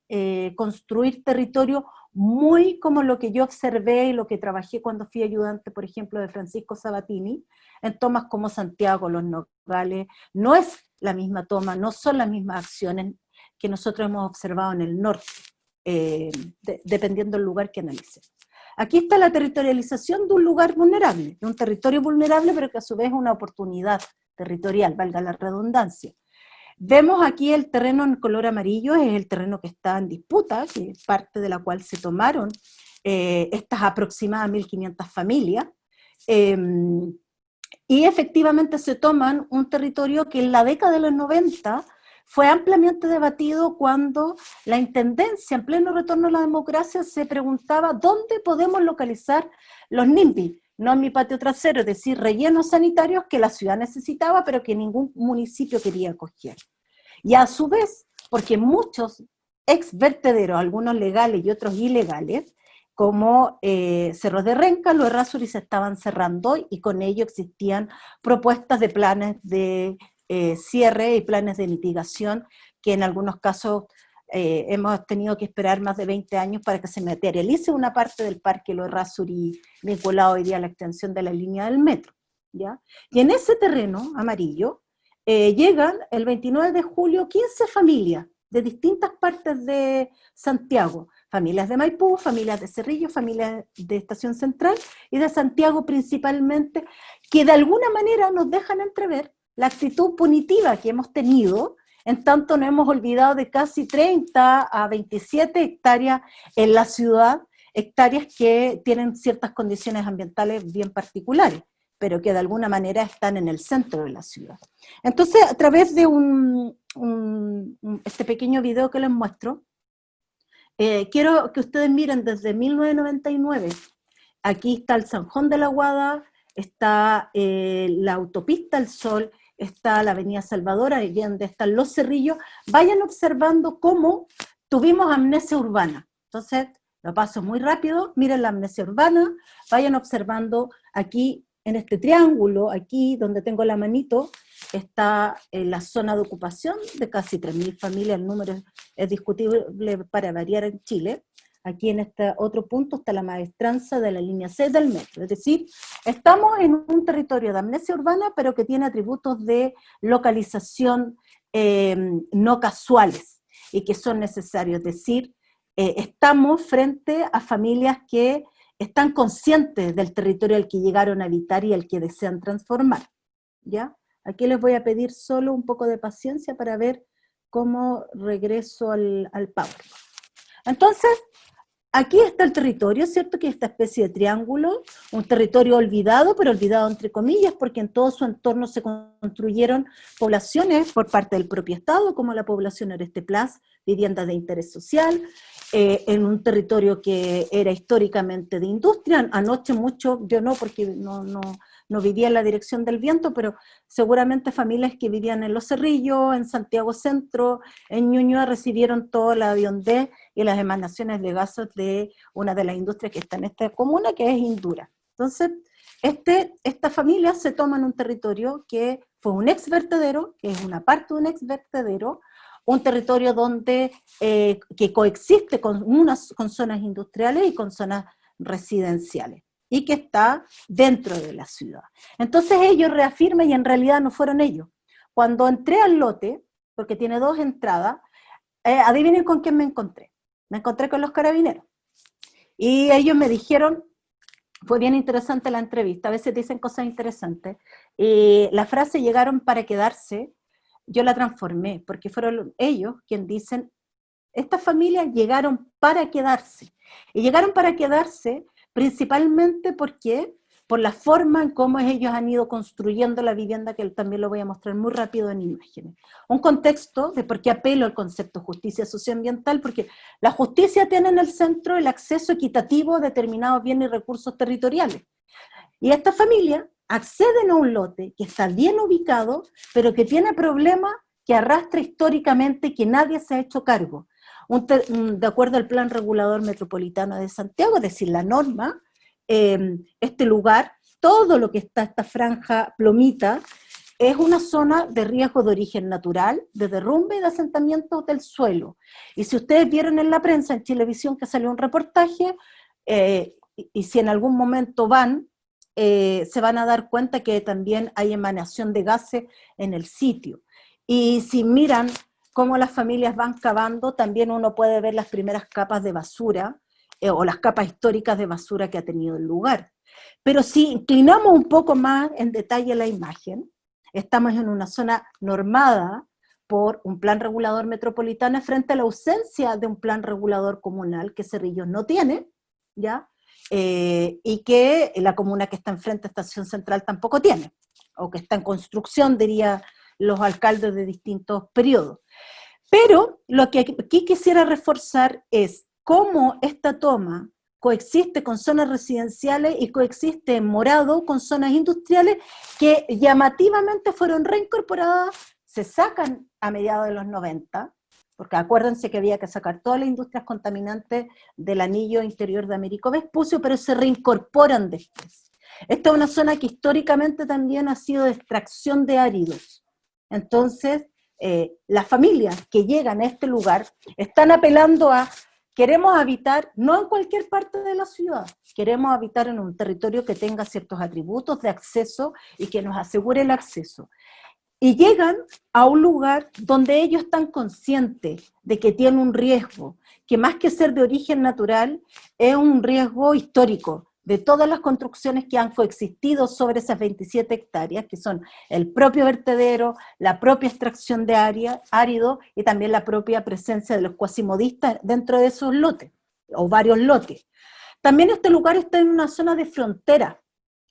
construir territorio muy como lo que yo observé y lo que trabajé cuando fui ayudante, por ejemplo, de Francisco Sabatini, en tomas como Santiago, Los Nogales. No es la misma toma, no son las mismas acciones que nosotros hemos observado en el norte, dependiendo del lugar que analicemos. Aquí está la territorialización de un lugar vulnerable, de un territorio vulnerable, pero que a su vez es una oportunidad territorial, valga la redundancia. Vemos aquí el terreno en color amarillo, es el terreno que está en disputa, que es parte de la cual se tomaron estas aproximadas 1.500 familias, y efectivamente se toman un territorio que en la década de los 90 fue ampliamente debatido cuando la Intendencia, en pleno retorno a la democracia, se preguntaba dónde podemos localizar los NIMBY, no en mi patio trasero, es decir, rellenos sanitarios que la ciudad necesitaba, pero que ningún municipio quería acoger. Y a su vez, porque muchos ex vertederos, algunos legales y otros ilegales, como Cerros de Renca, Los Errázuriz se estaban cerrando y con ello existían propuestas de planes de cierre y planes de mitigación que en algunos casos hemos tenido que esperar más de 20 años para que se materialice una parte del parque Los Errázuriz vinculado hoy día a la extensión de la línea del metro, ¿ya? Y en ese terreno amarillo llegan el 29 de julio 15 familias de distintas partes de Santiago, familias de Maipú, familias de Cerrillo, familias de Estación Central y de Santiago principalmente, que de alguna manera nos dejan entrever la actitud punitiva que hemos tenido, en tanto nos hemos olvidado de casi 30 a 27 hectáreas en la ciudad, hectáreas que tienen ciertas condiciones ambientales bien particulares, pero que de alguna manera están en el centro de la ciudad. Entonces, a través de este pequeño video que les muestro, Quiero que ustedes miren desde 1999. Aquí está el Zanjón de la Guada, está la autopista El Sol, está la avenida Salvador, ahí donde están los cerrillos. Vayan observando cómo tuvimos amnesia urbana. Entonces, lo paso muy rápido, miren la amnesia urbana, vayan observando aquí en este triángulo, aquí donde tengo la manito, está la zona de ocupación de casi 3.000 familias, el número es discutible para variar en Chile. Aquí en este otro punto está la maestranza de la línea 6 del metro, es decir, estamos en un territorio de amnesia urbana, pero que tiene atributos de localización no casuales y que son necesarios, es decir, estamos frente a familias que están conscientes del territorio al que llegaron a habitar y al que desean transformar, ¿ya? Aquí les voy a pedir solo un poco de paciencia para ver cómo regreso al PowerPoint. Entonces, aquí está el territorio, ¿cierto? Que es esta especie de triángulo, un territorio olvidado, pero olvidado entre comillas, porque en todo su entorno se construyeron poblaciones por parte del propio Estado, como la población Oreste Plas, viviendas de interés social, en un territorio que era históricamente de industria. Anoche mucho, yo no, porque no vivía en la dirección del viento, pero seguramente familias que vivían en Los Cerrillos, en Santiago Centro, en Ñuñoa, recibieron todo el avión D y las emanaciones de gases de una de las industrias que está en esta comuna, que es Indura. Entonces, esta familia se toma en un territorio que fue un ex vertedero, que es una parte de un ex vertedero, un territorio donde, que coexiste con zonas industriales y con zonas residenciales, y que está dentro de la ciudad. Entonces ellos reafirman, y en realidad no fueron ellos. Cuando entré al lote, porque tiene 2 entradas, adivinen con quién me encontré. Me encontré con los carabineros. Y ellos me dijeron, fue bien interesante la entrevista, a veces dicen cosas interesantes, la frase "llegaron para quedarse", yo la transformé, porque fueron ellos quienes dicen, estas familias llegaron para quedarse, y llegaron para quedarse principalmente porque por la forma en cómo ellos han ido construyendo la vivienda, que también lo voy a mostrar muy rápido en imágenes. Un contexto de por qué apelo al concepto de justicia socioambiental, porque la justicia tiene en el centro el acceso equitativo a determinados bienes y recursos territoriales. Y esta familia acceden a un lote que está bien ubicado, pero que tiene problemas que arrastra históricamente y que nadie se ha hecho cargo. De acuerdo al Plan Regulador Metropolitano de Santiago, es decir, la norma, este lugar, todo lo que está, esta franja plomita, es una zona de riesgo de origen natural, de derrumbe y de asentamiento del suelo. Y si ustedes vieron en la prensa, en Chilevisión, que salió un reportaje, y si en algún momento van, se van a dar cuenta que también hay emanación de gases en el sitio. Y si miran cómo las familias van cavando, también uno puede ver las primeras capas de basura, o las capas históricas de basura que ha tenido el lugar. Pero si inclinamos un poco más en detalle la imagen, estamos en una zona normada por un plan regulador metropolitano frente a la ausencia de un plan regulador comunal que Cerrillos no tiene, ¿ya? Y que la comuna que está enfrente a Estación Central tampoco tiene, o que está en construcción, diría los alcaldes de distintos periodos. Pero lo que aquí quisiera reforzar es cómo esta toma coexiste con zonas residenciales y coexiste en morado con zonas industriales que llamativamente fueron reincorporadas, se sacan a mediados de los 90, porque acuérdense que había que sacar todas las industrias contaminantes del anillo interior de Américo Vespucio, pero se reincorporan después. Esta es una zona que históricamente también ha sido de extracción de áridos. Entonces, las familias que llegan a este lugar están apelando a: queremos habitar no en cualquier parte de la ciudad, queremos habitar en un territorio que tenga ciertos atributos de acceso y que nos asegure el acceso. Y llegan a un lugar donde ellos están conscientes de que tienen un riesgo, que más que ser de origen natural, es un riesgo histórico, de todas las construcciones que han coexistido sobre esas 27 hectáreas, que son el propio vertedero, la propia extracción de árido y también la propia presencia de los cuasimodistas dentro de esos lotes, o varios lotes. También este lugar está en una zona de frontera,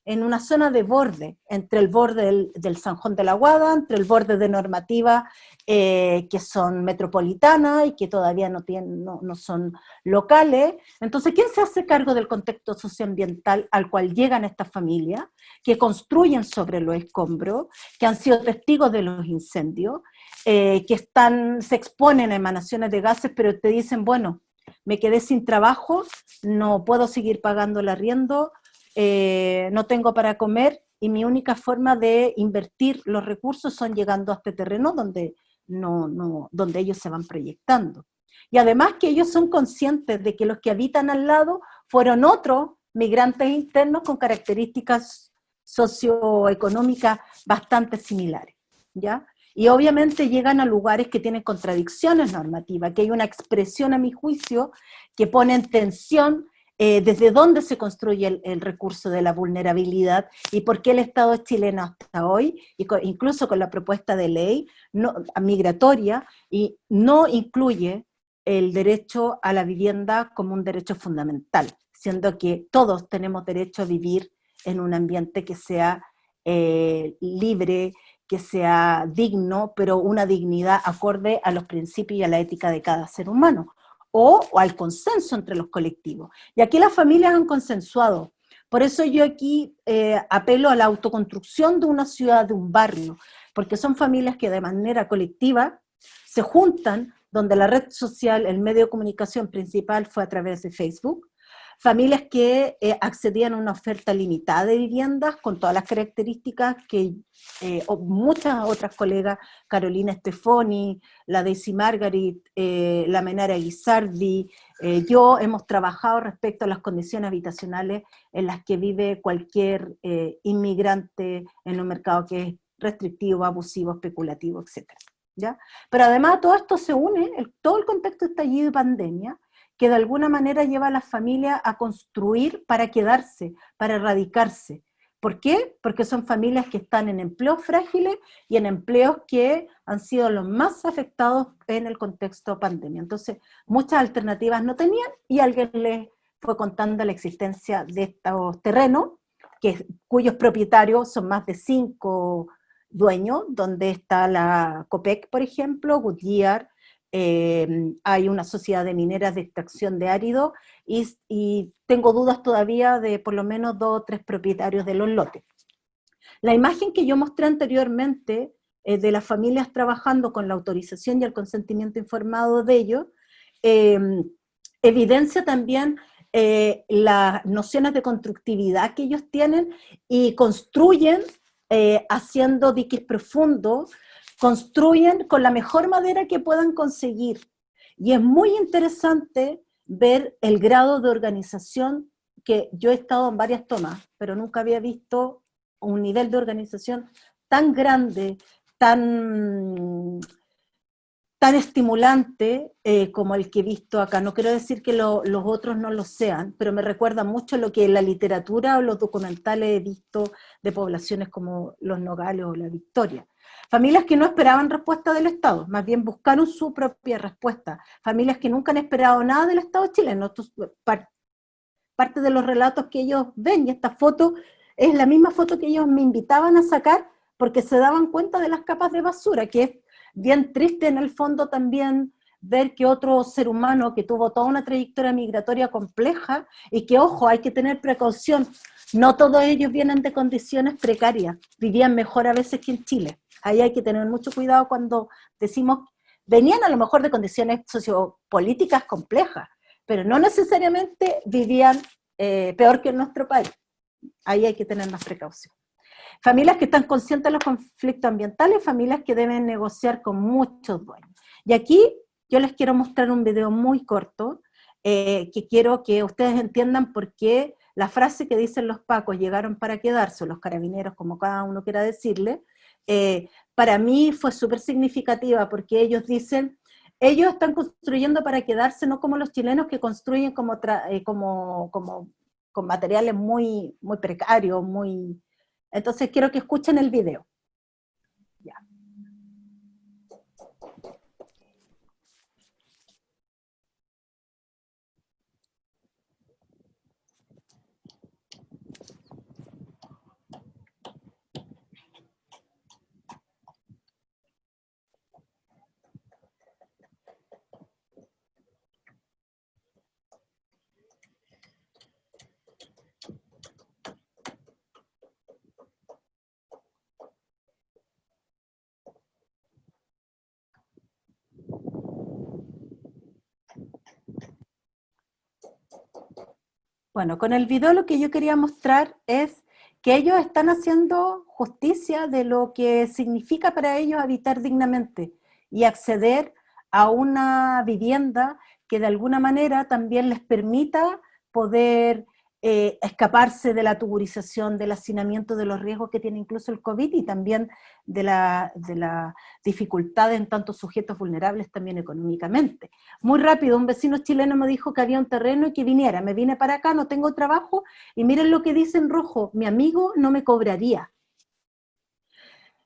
en una zona de borde, entre el borde del Sanjón de la Guada, entre el borde de normativa que son metropolitanas y que todavía no son locales. Entonces, ¿quién se hace cargo del contexto socioambiental al cual llegan estas familias, que construyen sobre los escombros, que han sido testigos de los incendios, que se exponen a emanaciones de gases, pero te dicen, bueno, me quedé sin trabajo, no puedo seguir pagando el arriendo, no tengo para comer, y mi única forma de invertir los recursos son llegando a este terreno donde ellos se van proyectando. Y además que ellos son conscientes de que los que habitan al lado fueron otros migrantes internos con características socioeconómicas bastante similares, ¿ya? Y obviamente llegan a lugares que tienen contradicciones normativas, que hay una expresión, a mi juicio, que pone en tensión desde dónde se construye el recurso de la vulnerabilidad y por qué el Estado chileno hasta hoy, incluso con la propuesta de ley migratoria, y no incluye el derecho a la vivienda como un derecho fundamental, siendo que todos tenemos derecho a vivir en un ambiente que sea libre, que sea digno, pero una dignidad acorde a los principios y a la ética de cada ser humano, o al consenso entre los colectivos. Y aquí las familias han consensuado. Por eso yo aquí apelo a la autoconstrucción de una ciudad, de un barrio, porque son familias que de manera colectiva se juntan, donde la red social, el medio de comunicación principal fue a través de Facebook, familias que accedían a una oferta limitada de viviendas con todas las características que muchas otras colegas, Carolina Stefoni, la Daisy Margarit, la Menara Guisardi, yo hemos trabajado respecto a las condiciones habitacionales en las que vive cualquier inmigrante en un mercado que es restrictivo, abusivo, especulativo, etc. ¿Ya? Pero además todo esto se une, todo el contexto de estallido y pandemia, que de alguna manera lleva a las familias a construir para quedarse, para erradicarse. ¿Por qué? Porque son familias que están en empleos frágiles y en empleos que han sido los más afectados en el contexto pandemia. Entonces, muchas alternativas no tenían y alguien les fue contando la existencia de estos terrenos, cuyos propietarios son más de 5 dueños, donde está la COPEC, por ejemplo, Goodyear, hay una sociedad de mineras de extracción de árido y tengo dudas todavía de por lo menos 2 o 3 propietarios de los lotes. La imagen que yo mostré anteriormente de las familias trabajando con la autorización y el consentimiento informado de ellos, evidencia también las nociones de constructividad que ellos tienen y construyen haciendo diques profundos, construyen con la mejor madera que puedan conseguir. Y es muy interesante ver el grado de organización, que yo he estado en varias tomas, pero nunca había visto un nivel de organización tan grande, tan estimulante como el que he visto acá. No quiero decir que los otros no lo sean, pero me recuerda mucho lo que en la literatura o los documentales he visto de poblaciones como Los Nogales o La Victoria. Familias que no esperaban respuesta del Estado, más bien buscaron su propia respuesta. Familias que nunca han esperado nada del Estado chileno. Esto es parte de los relatos que ellos ven, y esta foto es la misma foto que ellos me invitaban a sacar porque se daban cuenta de las capas de basura, que es bien triste en el fondo también ver que otro ser humano que tuvo toda una trayectoria migratoria compleja, y que, ojo, hay que tener precaución, no todos ellos vienen de condiciones precarias, vivían mejor a veces que en Chile. Ahí hay que tener mucho cuidado cuando decimos, venían a lo mejor de condiciones sociopolíticas complejas, pero no necesariamente vivían peor que en nuestro país. Ahí hay que tener más precaución. Familias que están conscientes de los conflictos ambientales, familias que deben negociar con muchos dueños. Y aquí yo les quiero mostrar un video muy corto, que quiero que ustedes entiendan por qué la frase que dicen los pacos, llegaron para quedarse, o los carabineros, como cada uno quiera decirle, para mí fue súper significativa, porque ellos dicen, ellos están construyendo para quedarse, no como los chilenos que construyen con materiales muy, muy precarios, muy... Entonces quiero que escuchen el video. Ya. Bueno, con el video lo que yo quería mostrar es que ellos están haciendo justicia de lo que significa para ellos habitar dignamente y acceder a una vivienda que de alguna manera también les permita poder escaparse de la tuburización, del hacinamiento, de los riesgos que tiene incluso el COVID y también de la dificultad en tantos sujetos vulnerables también económicamente. Muy rápido, un vecino chileno me dijo que había un terreno y que viniera. Me vine para acá, no tengo trabajo, y miren lo que dice en rojo: mi amigo no me cobraría.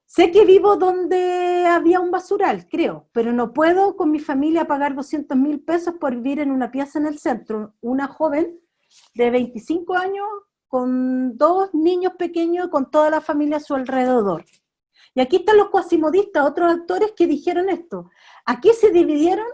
Sé que vivo donde había un basural, creo, pero no puedo con mi familia pagar 200.000 pesos por vivir en una pieza en el centro. Una joven de 25 años con 2 niños pequeños, con toda la familia a su alrededor. Y aquí están los cuasimodistas, otros actores que dijeron esto. Aquí se dividieron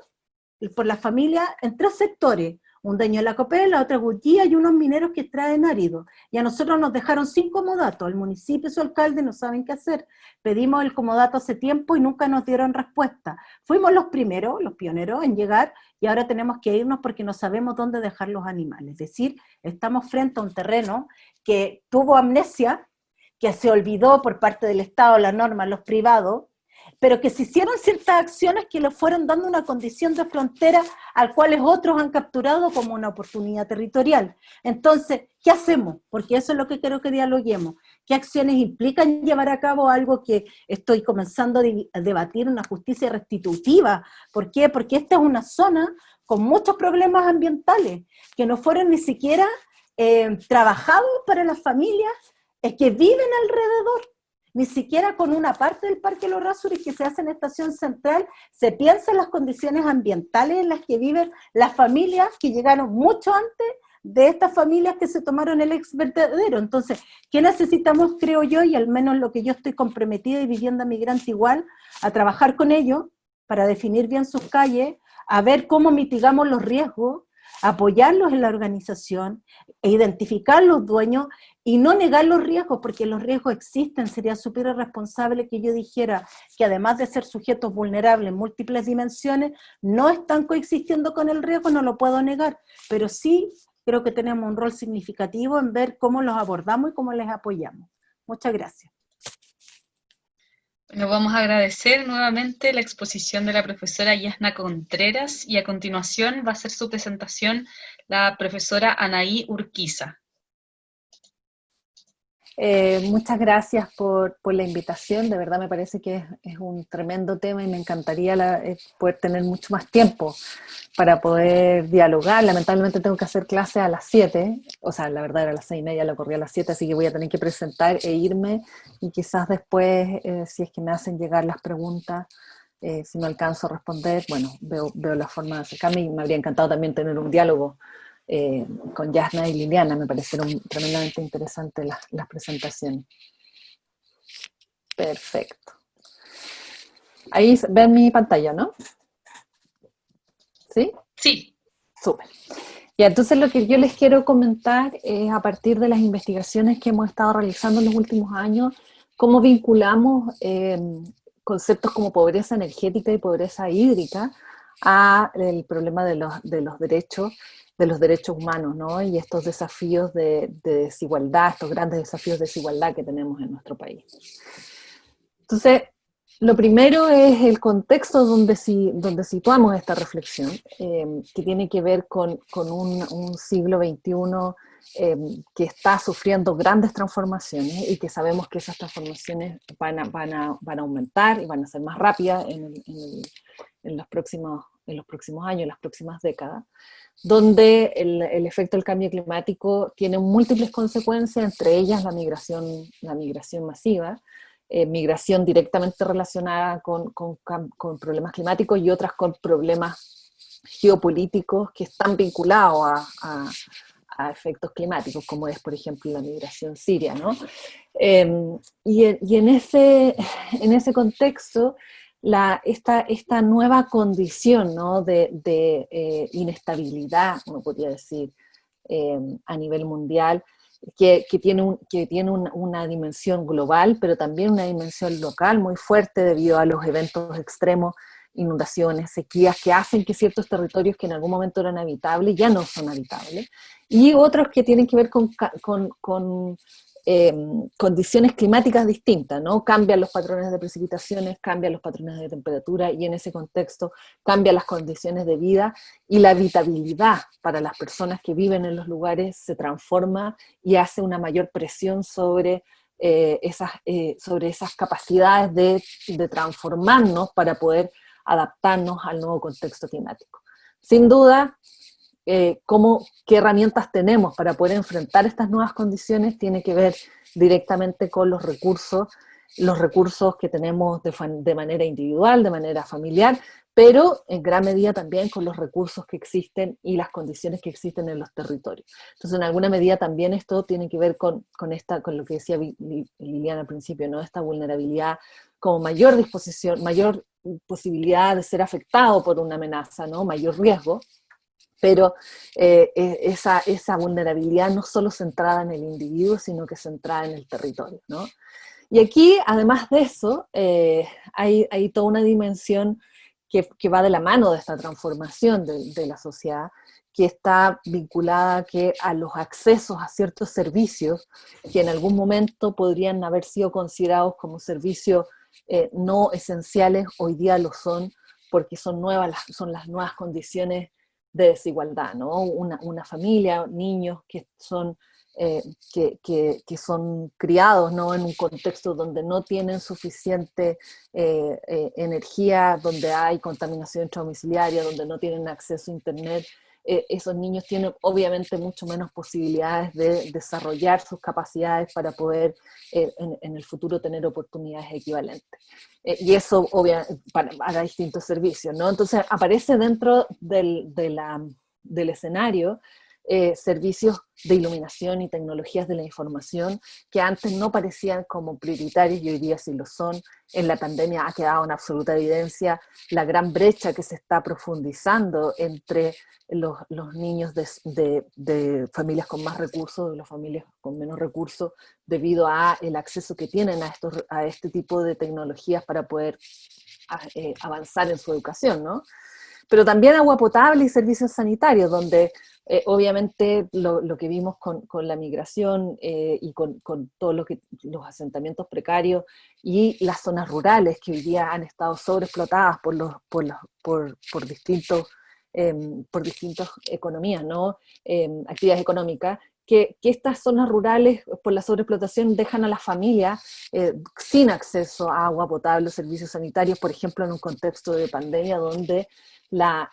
por la familia en 3 sectores: un dueño de la copela, otra Gutía y unos mineros que extraen árido. Y a nosotros nos dejaron sin comodato. El municipio y su alcalde no saben qué hacer. Pedimos el comodato hace tiempo y nunca nos dieron respuesta. Fuimos los primeros, los pioneros en llegar, y ahora tenemos que irnos porque no sabemos dónde dejar los animales. Es decir, estamos frente a un terreno que tuvo amnesia, que se olvidó por parte del Estado, la norma, los privados, pero que se hicieron ciertas acciones que le fueron dando una condición de frontera al cual otros han capturado como una oportunidad territorial. Entonces, ¿qué hacemos? Porque eso es lo que creo que dialoguemos. ¿Qué acciones implican llevar a cabo algo que estoy comenzando a debatir, una justicia restitutiva? ¿Por qué? Porque esta es una zona con muchos problemas ambientales que no fueron ni siquiera trabajados para las familias que viven alrededor. Ni siquiera con una parte del Parque Los Errázuriz que se hace en Estación Central se piensa en las condiciones ambientales en las que viven las familias que llegaron mucho antes de estas familias que se tomaron el ex vertedero. Entonces, ¿qué necesitamos, creo yo, y al menos lo que yo estoy comprometida y Vivienda Migrante igual, a trabajar con ellos para definir bien sus calles, a ver cómo mitigamos los riesgos, apoyarlos en la organización, e identificar los dueños y no negar los riesgos, porque los riesgos existen? Sería súper irresponsable que yo dijera que además de ser sujetos vulnerables en múltiples dimensiones, no están coexistiendo con el riesgo. No lo puedo negar, pero sí creo que tenemos un rol significativo en ver cómo los abordamos y cómo les apoyamos. Muchas gracias. Bueno, vamos a agradecer nuevamente la exposición de la profesora Yasna Contreras, y a continuación va a hacer su presentación la profesora Anaí Urquiza. Muchas gracias por la invitación. De verdad me parece que es un tremendo tema y me encantaría poder tener mucho más tiempo para poder dialogar. Lamentablemente tengo que hacer clase a las 7, o sea, la verdad era a las 6:30, la corrí a las 7, así que voy a tener que presentar e irme, y quizás después, si es que me hacen llegar las preguntas, si no alcanzo a responder, bueno, veo la forma de acercarme, y me habría encantado también tener un diálogo con Yasna y Liliana. Me parecieron tremendamente interesantes las presentaciones. Perfecto. Ahí ven mi pantalla, ¿no? ¿Sí? Sí. Súper. Y entonces lo que yo les quiero comentar es, a partir de las investigaciones que hemos estado realizando en los últimos años, cómo vinculamos conceptos como pobreza energética y pobreza hídrica al problema de los derechos humanos, ¿no? Y estos desafíos de desigualdad, estos grandes desafíos de desigualdad que tenemos en nuestro país. Entonces, lo primero es el contexto donde situamos esta reflexión, que tiene que ver con un siglo XXI que está sufriendo grandes transformaciones, y que sabemos que esas transformaciones van a aumentar y van a ser más rápidas en los próximos años, en las próximas décadas, donde el efecto del cambio climático tiene múltiples consecuencias, entre ellas la migración masiva, migración directamente relacionada con problemas climáticos, y otras con problemas geopolíticos que están vinculados a efectos climáticos, como es, por ejemplo, la migración siria, ¿no? Y en ese contexto, esta nueva condición, ¿no?, de inestabilidad, uno podría decir, a nivel mundial, que tiene una dimensión global, pero también una dimensión local muy fuerte debido a los eventos extremos inundaciones, sequías que hacen que ciertos territorios que en algún momento eran habitables ya no son habitables, y otros que tienen que ver con condiciones climáticas distintas, ¿no? Cambian los patrones de precipitaciones, cambian los patrones de temperatura, y en ese contexto cambian las condiciones de vida, y la habitabilidad para las personas que viven en los lugares se transforma y hace una mayor presión sobre esas capacidades de transformarnos para poder adaptarnos al nuevo contexto climático. Sin duda, qué herramientas tenemos para poder enfrentar estas nuevas condiciones tiene que ver directamente con los recursos que tenemos de manera individual, de manera familiar, pero en gran medida también con los recursos que existen y las condiciones que existen en los territorios. Entonces, en alguna medida también esto tiene que ver con lo que decía Liliana al principio, ¿no? Esta vulnerabilidad como mayor disposición, mayor posibilidad de ser afectado por una amenaza, ¿no? Mayor riesgo, pero esa vulnerabilidad no solo centrada en el individuo, sino que centrada en el territorio, ¿no? Y aquí, además de eso, hay toda una dimensión que va de la mano de esta transformación de la sociedad, que está vinculada a los accesos a ciertos servicios que en algún momento podrían haber sido considerados como servicios no esenciales, hoy día lo son, porque son las nuevas condiciones de desigualdad, ¿no? Una familia, niños que son criados, ¿no? En un contexto donde no tienen suficiente energía, donde hay contaminación intradomiciliaria, donde no tienen acceso a internet, esos niños tienen obviamente mucho menos posibilidades de desarrollar sus capacidades para poder en el futuro tener oportunidades equivalentes. Y eso obviamente para distintos servicios, ¿no? Entonces aparece dentro del escenario servicios de iluminación y tecnologías de la información que antes no parecían como prioritarios y hoy día sí lo son. En la pandemia ha quedado en absoluta evidencia la gran brecha que se está profundizando entre los niños de familias con más recursos y las familias con menos recursos debido a el acceso que tienen a este tipo de tecnologías para poder avanzar en su educación, ¿no? Pero también agua potable y servicios sanitarios, donde obviamente lo que vimos con la migración y con todos los asentamientos precarios y las zonas rurales que hoy día han estado sobreexplotadas por distintas economías, ¿no? Actividades económicas, que estas zonas rurales, por la sobreexplotación, dejan a las familias sin acceso a agua potable o servicios sanitarios, por ejemplo, en un contexto de pandemia donde la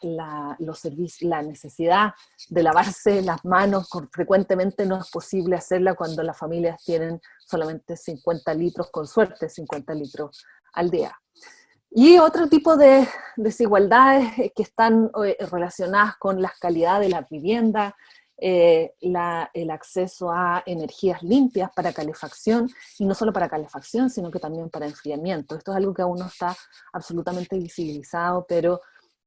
necesidad de lavarse las manos frecuentemente no es posible hacerla cuando las familias tienen solamente 50 litros, con suerte 50 litros al día. Y otro tipo de desigualdades que están relacionadas con la calidad de la vivienda, el acceso a energías limpias para calefacción, y no solo para calefacción, sino que también para enfriamiento. Esto es algo que aún no está absolutamente visibilizado, pero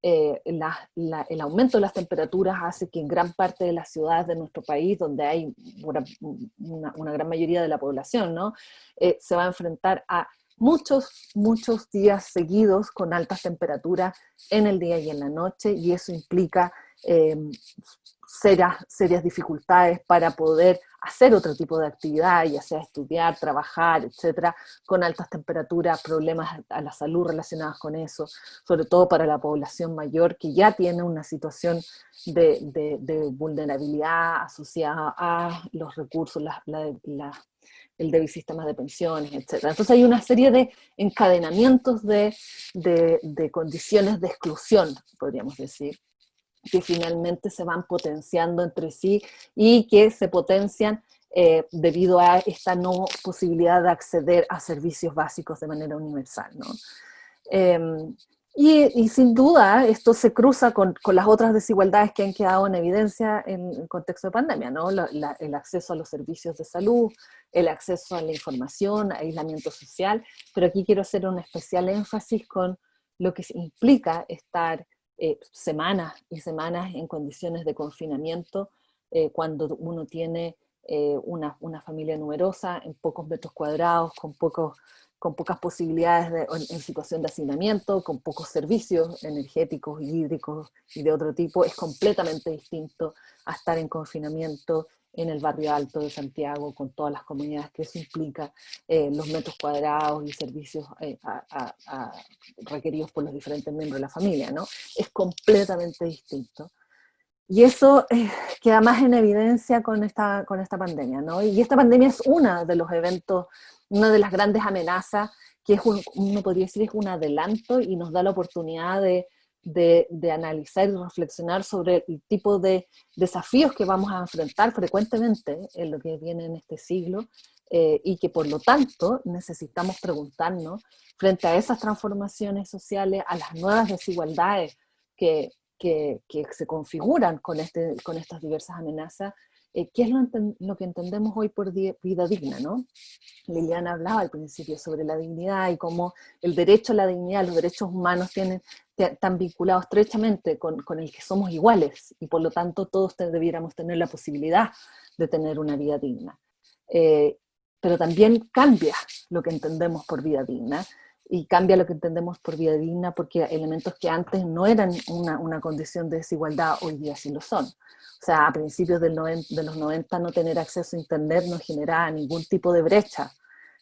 el aumento de las temperaturas hace que en gran parte de las ciudades de nuestro país, donde hay una gran mayoría de la población, ¿no? Se va a enfrentar a muchos días seguidos con altas temperaturas en el día y en la noche, y eso implica serias dificultades para poder hacer otro tipo de actividad, ya sea estudiar, trabajar, etcétera, con altas temperaturas, problemas a la salud relacionados con eso, sobre todo para la población mayor que ya tiene una situación de vulnerabilidad asociada a los recursos, el débil sistema de pensiones, etc. Entonces hay una serie de encadenamientos de condiciones de exclusión, podríamos decir, que finalmente se van potenciando entre sí y que se potencian debido a esta no posibilidad de acceder a servicios básicos de manera universal, ¿no? Y sin duda esto se cruza con las otras desigualdades que han quedado en evidencia en el contexto de pandemia, ¿no? El acceso a los servicios de salud, el acceso a la información, aislamiento social, pero aquí quiero hacer un especial énfasis con lo que implica estar semanas y semanas en condiciones de confinamiento cuando uno tiene una familia numerosa en pocos metros cuadrados, con con pocas posibilidades en situación de hacinamiento, con pocos servicios energéticos, hídricos y de otro tipo, es completamente distinto a estar en confinamiento en el barrio alto de Santiago, con todas las comunidades que eso implica, los metros cuadrados y servicios requeridos por los diferentes miembros de la familia, ¿no? Es completamente distinto. Y eso queda más en evidencia con esta pandemia, ¿no? Y esta pandemia es uno de los eventos, una de las grandes amenazas, que es uno podría decir es un adelanto y nos da la oportunidad de analizar y reflexionar sobre el tipo de desafíos que vamos a enfrentar frecuentemente en lo que viene en este siglo, y que por lo tanto necesitamos preguntarnos frente a esas transformaciones sociales, a las nuevas desigualdades que se configuran con estas diversas amenazas, ¿qué es lo que entendemos hoy por vida digna, ¿no? Liliana hablaba al principio sobre la dignidad y cómo el derecho a la dignidad, los derechos humanos están vinculados estrechamente con el que somos iguales, y por lo tanto todos debiéramos tener la posibilidad de tener una vida digna. Pero también cambia lo que entendemos por vida digna, y cambia lo que entendemos por vida digna porque elementos que antes no eran una condición de desigualdad, hoy día sí lo son. O sea, a principios de los 90 no tener acceso a Internet no generaba ningún tipo de brecha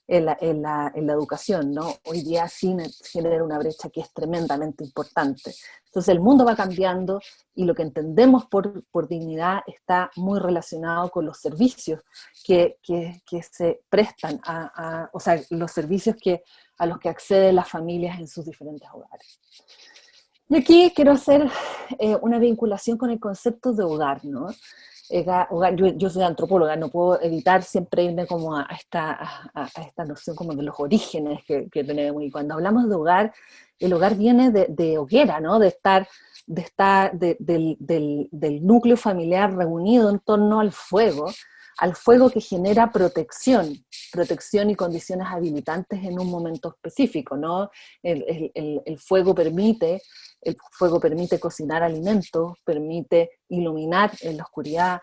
en la educación, ¿no? Hoy día sí genera una brecha que es tremendamente importante. Entonces el mundo va cambiando y lo que entendemos por dignidad está muy relacionado con los servicios que se prestan o sea, los servicios a los que acceden las familias en sus diferentes hogares. Y aquí quiero hacer una vinculación con el concepto de hogar, ¿no? Hogar, yo soy antropóloga, no puedo evitar siempre irme como a esta noción como de los orígenes que tenemos, y cuando hablamos de hogar, el hogar viene de hoguera, ¿no? Del núcleo familiar reunido en torno al fuego que genera protección y condiciones habilitantes en un momento específico, ¿no? El fuego permite cocinar alimentos, permite iluminar en la oscuridad,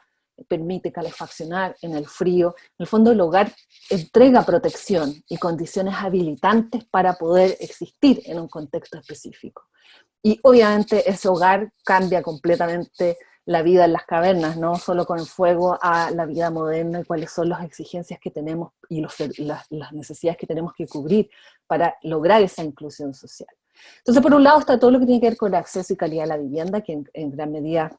permite calefaccionar en el frío. En el fondo el hogar entrega protección y condiciones habilitantes para poder existir en un contexto específico. Y obviamente ese hogar cambia completamente la vida en las cavernas, no solo con el fuego, a la vida moderna y cuáles son las exigencias que tenemos y las necesidades que tenemos que cubrir para lograr esa inclusión social. Entonces, por un lado está todo lo que tiene que ver con el acceso y calidad a la vivienda, que en gran medida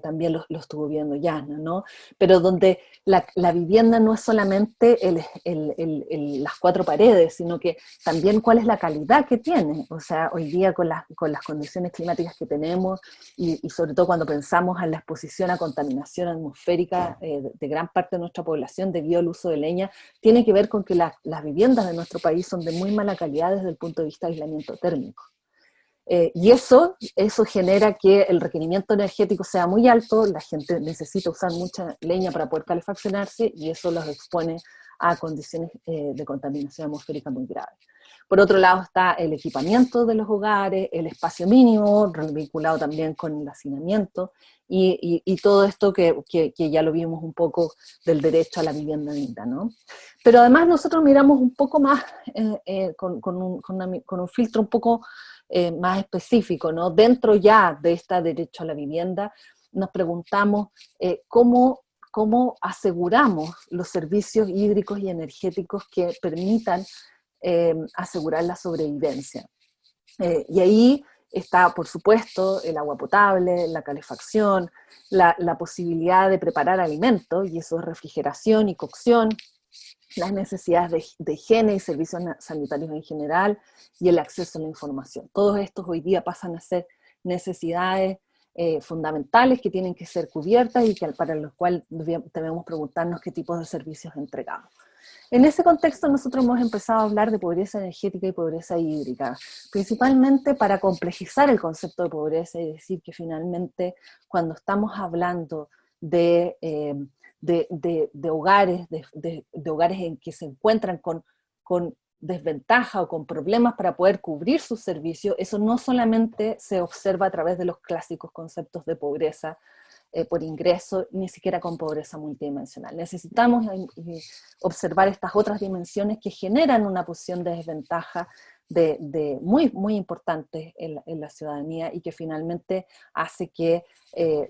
también lo estuvo viendo Yana, ¿no? Pero donde la vivienda no es solamente las cuatro paredes, sino que también cuál es la calidad que tiene. O sea, hoy día con las condiciones climáticas que tenemos y sobre todo cuando pensamos en la exposición a contaminación atmosférica de gran parte de nuestra población debido al uso de leña, tiene que ver con que las viviendas de nuestro país son de muy mala calidad desde el punto de vista de aislamiento térmico. Y eso genera que el requerimiento energético sea muy alto, la gente necesita usar mucha leña para poder calefaccionarse y eso los expone a condiciones de contaminación atmosférica muy graves. Por otro lado está el equipamiento de los hogares, el espacio mínimo, vinculado también con el hacinamiento y todo esto que ya lo vimos un poco del derecho a la vivienda digna, ¿no? Pero además nosotros miramos un poco más con un filtro un poco más específico, ¿no? Dentro ya de este derecho a la vivienda, nos preguntamos cómo aseguramos los servicios hídricos y energéticos que permitan asegurar la sobrevivencia. Y ahí está, por supuesto, el agua potable, la calefacción, la posibilidad de preparar alimentos, y eso es refrigeración y cocción, las necesidades de higiene y servicios sanitarios en general, y el acceso a la información. Todos estos hoy día pasan a ser necesidades fundamentales que tienen que ser cubiertas y para los cuales debemos preguntarnos qué tipos de servicios entregamos. En ese contexto nosotros hemos empezado a hablar de pobreza energética y pobreza hídrica, principalmente para complejizar el concepto de pobreza y decir que finalmente cuando estamos hablando de hogares, de hogares en que se encuentran con desventaja o con problemas para poder cubrir sus servicios, eso no solamente se observa a través de los clásicos conceptos de pobreza por ingreso, ni siquiera con pobreza multidimensional. Necesitamos observar estas otras dimensiones que generan una posición de desventaja muy, muy importante en la ciudadanía y que finalmente hace que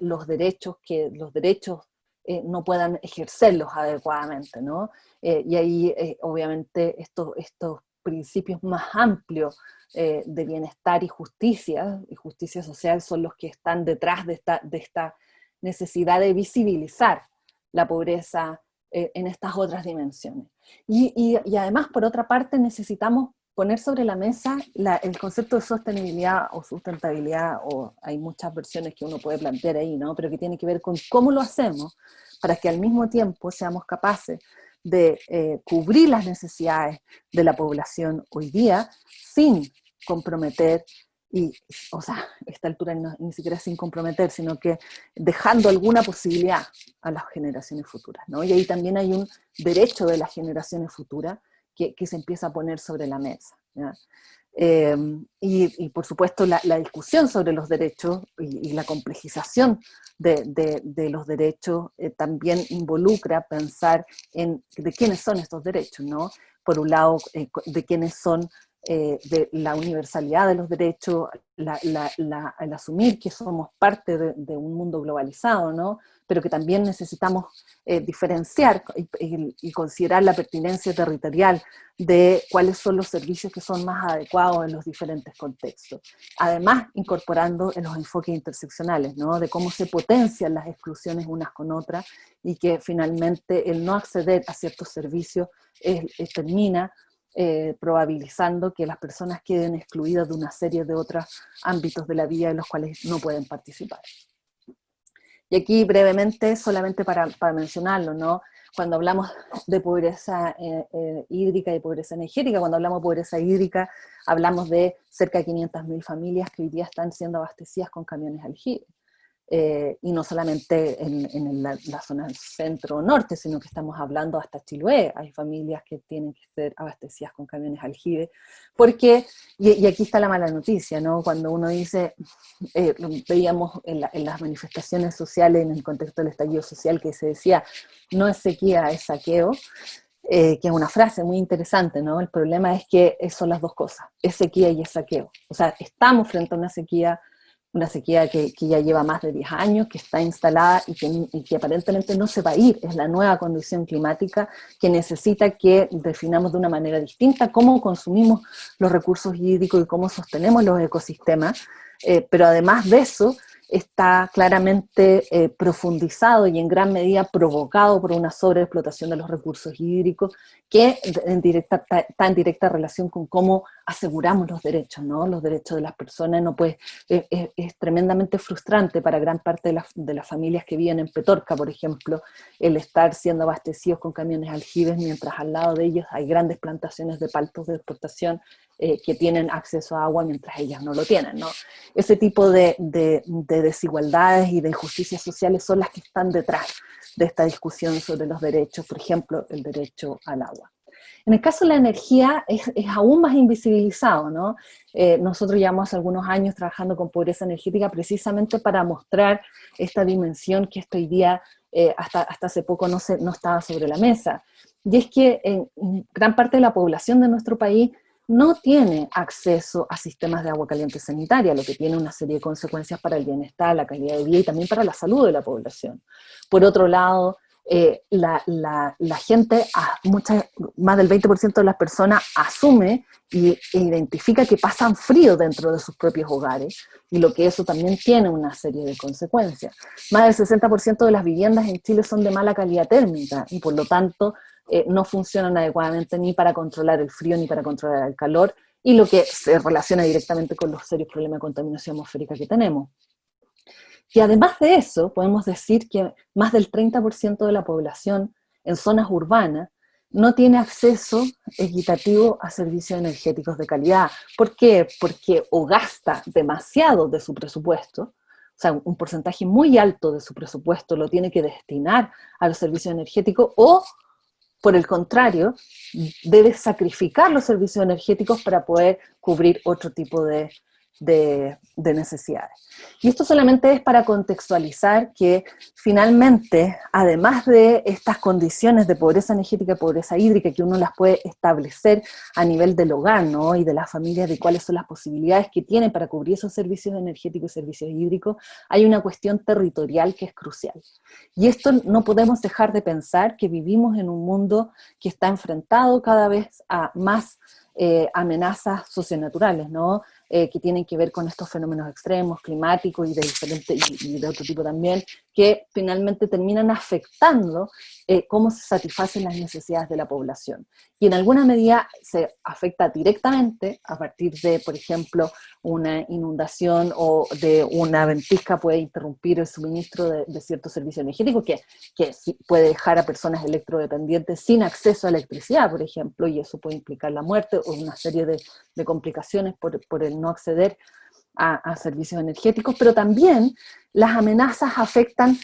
los derechos no puedan ejercerlos adecuadamente, ¿no? Y ahí obviamente estos principios más amplios de bienestar y justicia social son los que están detrás de esta necesidad de visibilizar la pobreza en estas otras dimensiones. Y además, por otra parte, necesitamos poner sobre la mesa el concepto de sostenibilidad o sustentabilidad, o hay muchas versiones que uno puede plantear ahí, ¿no? Pero que tiene que ver con cómo lo hacemos para que al mismo tiempo seamos capaces de cubrir las necesidades de la población hoy día sin comprometer, o sea, a esta altura ni siquiera sin comprometer, sino que dejando alguna posibilidad a las generaciones futuras, ¿no? Y ahí también hay un derecho de las generaciones futuras que se empieza a poner sobre la mesa, ¿ya? Y por supuesto la discusión sobre los derechos y la complejización de los derechos también involucra pensar de quiénes son estos derechos, ¿no? Por un lado, de quiénes son, de la universalidad de los derechos, el asumir que somos parte de un mundo globalizado, ¿no? Pero que también necesitamos diferenciar y considerar la pertinencia territorial de cuáles son los servicios que son más adecuados en los diferentes contextos. Además, incorporando en los enfoques interseccionales, ¿no? De cómo se potencian las exclusiones unas con otras y que finalmente el no acceder a ciertos servicios termina probabilizando que las personas queden excluidas de una serie de otros ámbitos de la vida en los cuales no pueden participar. Y aquí brevemente, solamente para mencionarlo, ¿no? Cuando hablamos de pobreza hídrica y pobreza energética, cuando hablamos de pobreza hídrica, hablamos de cerca de 500.000 familias que hoy día están siendo abastecidas con camiones aljibe. Y no solamente en la zona centro-norte, sino que estamos hablando hasta Chiloé. Hay familias que tienen que ser abastecidas con camiones aljibe, porque, y aquí está la mala noticia, ¿no? Cuando uno dice, veíamos en las manifestaciones sociales, en el contexto del estallido social, que se decía, no es sequía, es saqueo, que es una frase muy interesante, ¿no? El problema es que son las dos cosas, es sequía y es saqueo. O sea, estamos frente a una sequía que ya lleva más de 10 años, que está instalada y que aparentemente no se va a ir. Es la nueva condición climática que necesita que definamos de una manera distinta cómo consumimos los recursos hídricos y cómo sostenemos los ecosistemas, pero además de eso está claramente profundizado y en gran medida provocado por una sobreexplotación de los recursos hídricos que está en directa relación con cómo aseguramos los derechos, ¿no? Los derechos de las personas. No puede, es tremendamente frustrante para gran parte de las familias que viven en Petorca, por ejemplo, el estar siendo abastecidos con camiones aljibes mientras al lado de ellos hay grandes plantaciones de paltos de exportación que tienen acceso a agua mientras ellas no lo tienen, ¿no? Ese tipo de desigualdades y de injusticias sociales son las que están detrás de esta discusión sobre los derechos, por ejemplo, el derecho al agua. En el caso de la energía es aún más invisibilizado, ¿no? Nosotros llevamos algunos años trabajando con pobreza energética precisamente para mostrar esta dimensión que hoy día, hasta hace poco no estaba sobre la mesa. Y es que en gran parte de la población de nuestro país no tiene acceso a sistemas de agua caliente sanitaria, lo que tiene una serie de consecuencias para el bienestar, la calidad de vida y también para la salud de la población. Por otro lado, la gente, más del 20% de las personas asume e identifica que pasan frío dentro de sus propios hogares, y lo que eso también tiene una serie de consecuencias. Más del 60% de las viviendas en Chile son de mala calidad térmica, y por lo tanto no funcionan adecuadamente ni para controlar el frío ni para controlar el calor, y lo que se relaciona directamente con los serios problemas de contaminación atmosférica que tenemos. Y además de eso, podemos decir que más del 30% de la población en zonas urbanas no tiene acceso equitativo a servicios energéticos de calidad. ¿Por qué? Porque o gasta demasiado de su presupuesto, o sea, un porcentaje muy alto de su presupuesto lo tiene que destinar a los servicios energéticos, o por el contrario, debe sacrificar los servicios energéticos para poder cubrir otro tipo de de necesidades. Y esto solamente es para contextualizar que finalmente, además de estas condiciones de pobreza energética y pobreza hídrica que uno las puede establecer a nivel del hogar, ¿no? Y de las familias, de cuáles son las posibilidades que tienen para cubrir esos servicios energéticos y servicios hídricos, hay una cuestión territorial que es crucial. Y esto no podemos dejar de pensar que vivimos en un mundo que está enfrentado cada vez a más amenazas socionaturales, ¿no? Que tienen que ver con estos fenómenos extremos, climáticos y de y de otro tipo también, que finalmente terminan afectando cómo se satisfacen las necesidades de la población. Y en alguna medida se afecta directamente a partir de, por ejemplo, una inundación o de una ventisca puede interrumpir el suministro de ciertos servicios energéticos que puede dejar a personas electrodependientes sin acceso a electricidad, por ejemplo, y eso puede implicar la muerte o una serie de complicaciones por el no acceder a servicios energéticos, pero también las amenazas afectan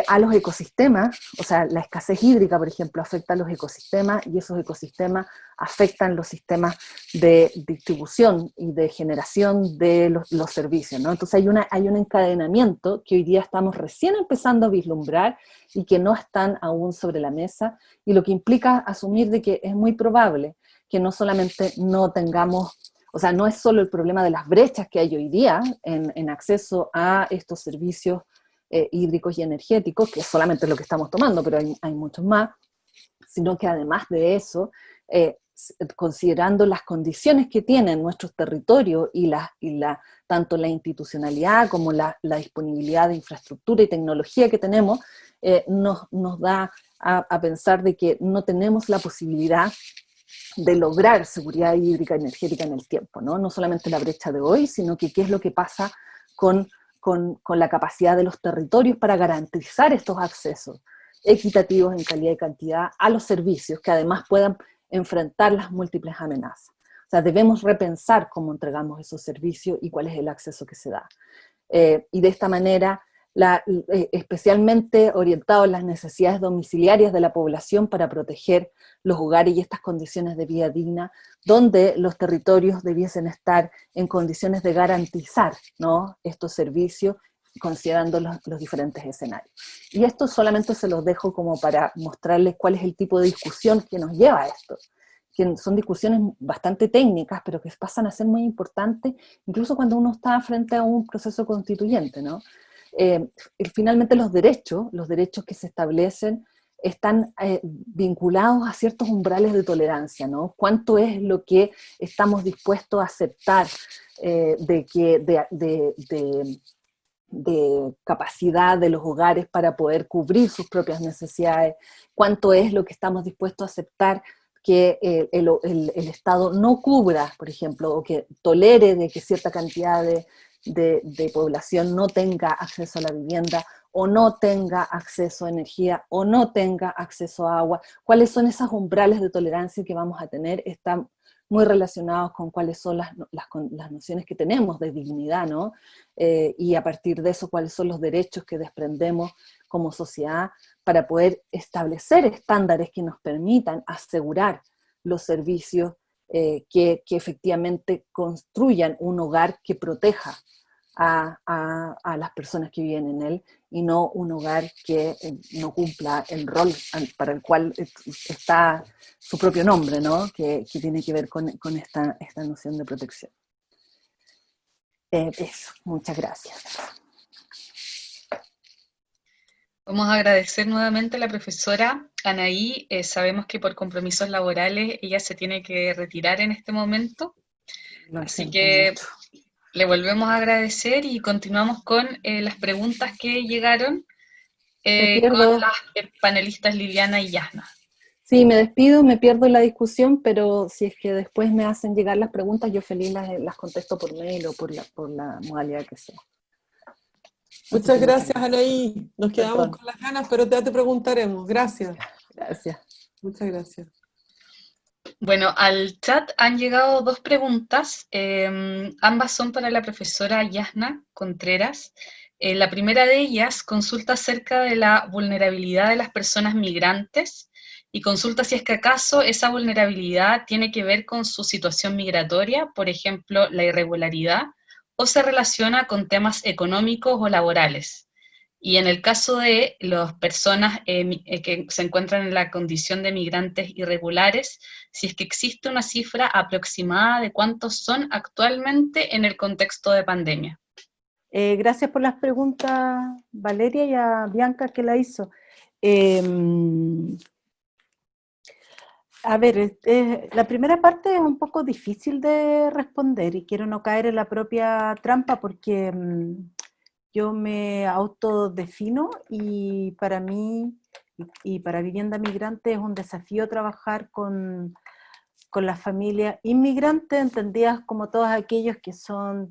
a los ecosistemas, o sea, la escasez hídrica, por ejemplo, afecta a los ecosistemas y esos ecosistemas afectan los sistemas de distribución y de generación de los servicios, ¿no? Entonces hay un encadenamiento que hoy día estamos recién empezando a vislumbrar y que no están aún sobre la mesa, y lo que implica asumir de que es muy probable que no solamente no tengamos, o sea, no es solo el problema de las brechas que hay hoy día en acceso a estos servicios hídricos y energéticos, que es solamente lo que estamos tomando, pero hay muchos más, sino que además de eso, considerando las condiciones que tienen nuestros territorios y tanto la institucionalidad como la disponibilidad de infraestructura y tecnología que tenemos, nos da a pensar de que no tenemos la posibilidad de lograr seguridad hídrica y energética en el tiempo, ¿no? No solamente la brecha de hoy, sino que qué es lo que pasa con la capacidad de los territorios para garantizar estos accesos equitativos en calidad y cantidad a los servicios, que además puedan enfrentar las múltiples amenazas. O sea, debemos repensar cómo entregamos esos servicios y cuál es el acceso que se da. Y de esta manera, especialmente orientado a las necesidades domiciliarias de la población para proteger los hogares y estas condiciones de vida digna, donde los territorios debiesen estar en condiciones de garantizar, ¿no?, estos servicios, considerando los diferentes escenarios. Y esto solamente se los dejo como para mostrarles cuál es el tipo de discusión que nos lleva a esto, que son discusiones bastante técnicas, pero que pasan a ser muy importantes, incluso cuando uno está frente a un proceso constituyente, ¿no? Finalmente los derechos que se establecen están vinculados a ciertos umbrales de tolerancia, ¿no? ¿Cuánto es lo que estamos dispuestos a aceptar de capacidad de los hogares para poder cubrir sus propias necesidades? ¿Cuánto es lo que estamos dispuestos a aceptar que el Estado no cubra, por ejemplo, o que tolere de que cierta cantidad de población no tenga acceso a la vivienda, o no tenga acceso a energía, o no tenga acceso a agua? ¿Cuáles son esos umbrales de tolerancia que vamos a tener? Están muy relacionados con cuáles son las nociones que tenemos de dignidad, ¿no? Y a partir de eso, cuáles son los derechos que desprendemos como sociedad para poder establecer estándares que nos permitan asegurar los servicios que efectivamente construyan un hogar que proteja a las personas que viven en él, y no un hogar que no cumpla el rol para el cual está su propio nombre, ¿no? Que tiene que ver con esta noción de protección. Eso, muchas gracias. Vamos a agradecer nuevamente a la profesora Anaí. Sabemos que por compromisos laborales ella se tiene que retirar en este momento, así que mucho. Le volvemos a agradecer y continuamos con las preguntas que llegaron con las panelistas Liliana y Yasna. Sí, me despido, me pierdo la discusión, pero si es que después me hacen llegar las preguntas, yo feliz las contesto por mail o por la modalidad que sea. Muchas gracias, Anaí. Nos quedamos con las ganas, pero ya te preguntaremos. Gracias. Gracias. Muchas gracias. Bueno, al chat han llegado dos preguntas, ambas son para la profesora Yasna Contreras. La primera de ellas consulta acerca de la vulnerabilidad de las personas migrantes y consulta si es que acaso esa vulnerabilidad tiene que ver con su situación migratoria, por ejemplo, la irregularidad, o se relaciona con temas económicos o laborales. Y en el caso de las personas que se encuentran en la condición de migrantes irregulares, si es que existe una cifra aproximada de cuántos son actualmente en el contexto de pandemia. Gracias por las preguntas, Valeria, y a Bianca que la hizo. A ver, la primera parte es un poco difícil de responder y quiero no caer en la propia trampa porque yo me autodefino y para mí y para Vivienda Migrante es un desafío trabajar con las familias inmigrantes, entendidas como todos aquellos que son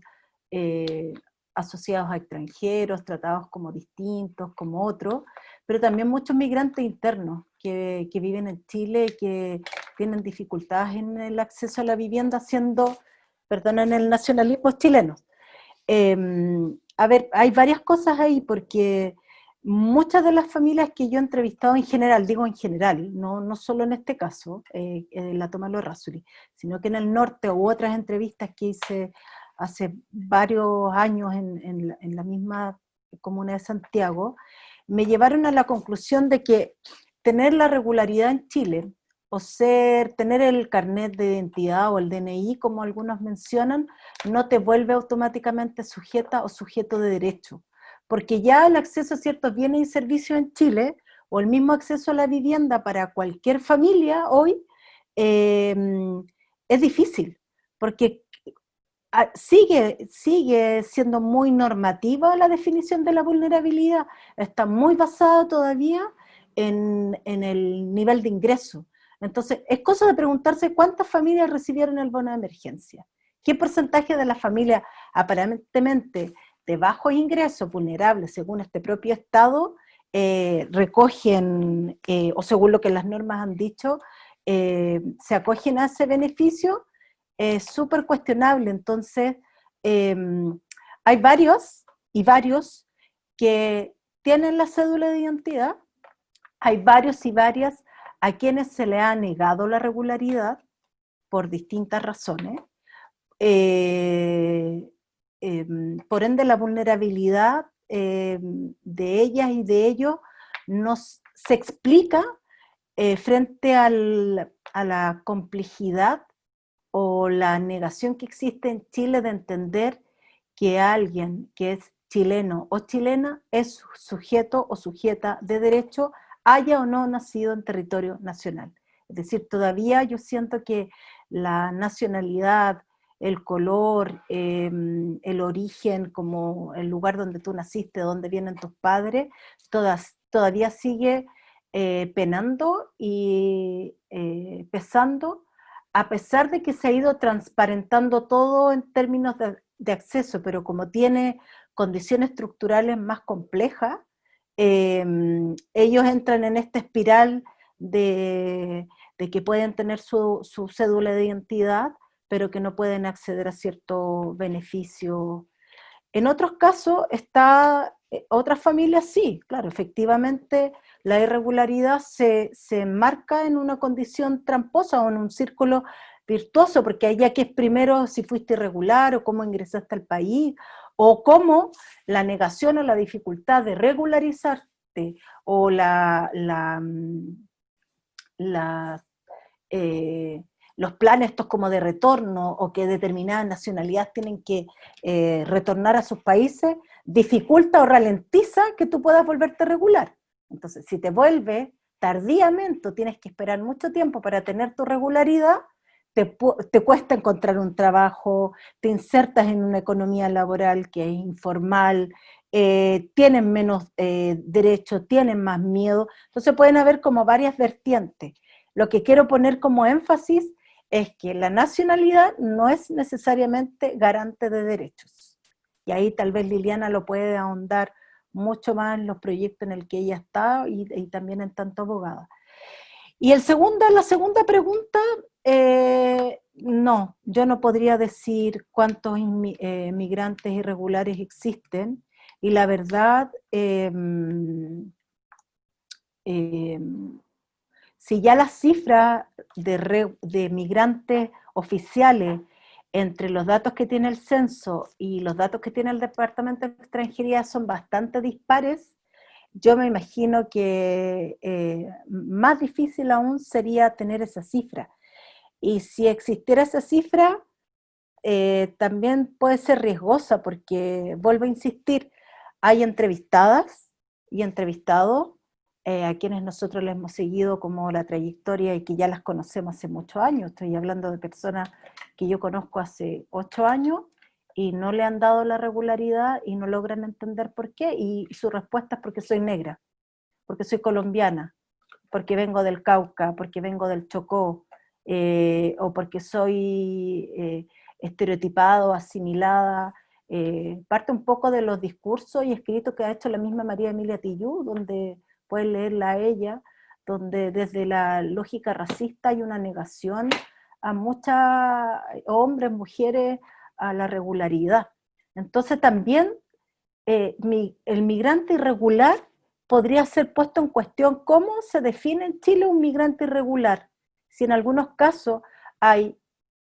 asociados a extranjeros, tratados como distintos, como otros, pero también muchos migrantes internos que viven en Chile, que tienen dificultades en el acceso a la vivienda, siendo, perdonen el nacionalismo, chilenos. A ver, hay varias cosas ahí, porque muchas de las familias que yo he entrevistado en general, digo en general, no solo en este caso, la Tomás Errázuriz, sino que en el norte u otras entrevistas que hice hace varios años en la misma comuna de Santiago, me llevaron a la conclusión de que tener la regularidad en Chile, o tener el carnet de identidad o el DNI, como algunos mencionan, no te vuelve automáticamente sujeta o sujeto de derecho. Porque ya el acceso a ciertos bienes y servicios en Chile, o el mismo acceso a la vivienda para cualquier familia hoy, es difícil, porque sigue siendo muy normativa la definición de la vulnerabilidad, está muy basada todavía en el nivel de ingreso. Entonces, es cosa de preguntarse cuántas familias recibieron el bono de emergencia, qué porcentaje de las familias aparentemente de bajos ingresos, vulnerables según este propio Estado, recogen, o según lo que las normas han dicho, se acogen a ese beneficio. Es súper cuestionable. Entonces, hay varios y varios que tienen la cédula de identidad, hay varios y varias a quienes se le ha negado la regularidad por distintas razones. Por ende, la vulnerabilidad de ellas y de ellos se explica frente a la complejidad o la negación que existe en Chile de entender que alguien que es chileno o chilena es sujeto o sujeta de derecho, haya o no nacido en territorio nacional. Es decir, todavía yo siento que la nacionalidad, el color, el origen, como el lugar donde tú naciste, donde vienen tus padres, todavía sigue penando y pesando, a pesar de que se ha ido transparentando todo en términos de acceso, pero como tiene condiciones estructurales más complejas, ellos entran en esta espiral de que pueden tener su cédula de identidad, pero que no pueden acceder a cierto beneficio. En otros casos, otras familias sí, claro, efectivamente la irregularidad se enmarca en una condición tramposa o en un círculo virtuoso, porque ahí ya que es primero si fuiste irregular o cómo ingresaste al país, o cómo la negación o la dificultad de regularizarte o los planes estos como de retorno o que determinadas nacionalidades tienen que retornar a sus países, dificulta o ralentiza que tú puedas volverte regular. Entonces, si te vuelves tardíamente o tienes que esperar mucho tiempo para tener tu regularidad, te cuesta encontrar un trabajo, te insertas en una economía laboral que es informal, tienen menos derechos, tienen más miedo. Entonces pueden haber como varias vertientes. Lo que quiero poner como énfasis es que la nacionalidad no es necesariamente garante de derechos. Y ahí tal vez Liliana lo puede ahondar mucho más en los proyectos en el que ella está y también en tanto abogada. Y la segunda pregunta, no, yo no podría decir cuántos migrantes irregulares existen, y la verdad, si ya las cifras de migrantes oficiales entre los datos que tiene el censo y los datos que tiene el Departamento de Extranjería son bastante dispares. Yo me imagino que más difícil aún sería tener esa cifra. Y si existiera esa cifra, también puede ser riesgosa, porque, vuelvo a insistir, hay entrevistadas y entrevistados a quienes nosotros les hemos seguido como la trayectoria y que ya las conocemos hace muchos años. Estoy hablando de personas que yo conozco hace 8 años y no le han dado la regularidad y no logran entender por qué, y su respuesta es porque soy negra, porque soy colombiana, porque vengo del Cauca, porque vengo del Chocó, o porque soy estereotipado, asimilada. Parte un poco de los discursos y escritos que ha hecho la misma María Emilia Tillú, donde pueden leerla a ella, donde desde la lógica racista hay una negación a muchos hombres, mujeres, a la regularidad. Entonces también el migrante irregular podría ser puesto en cuestión. ¿Cómo se define en Chile un migrante irregular? Si en algunos casos hay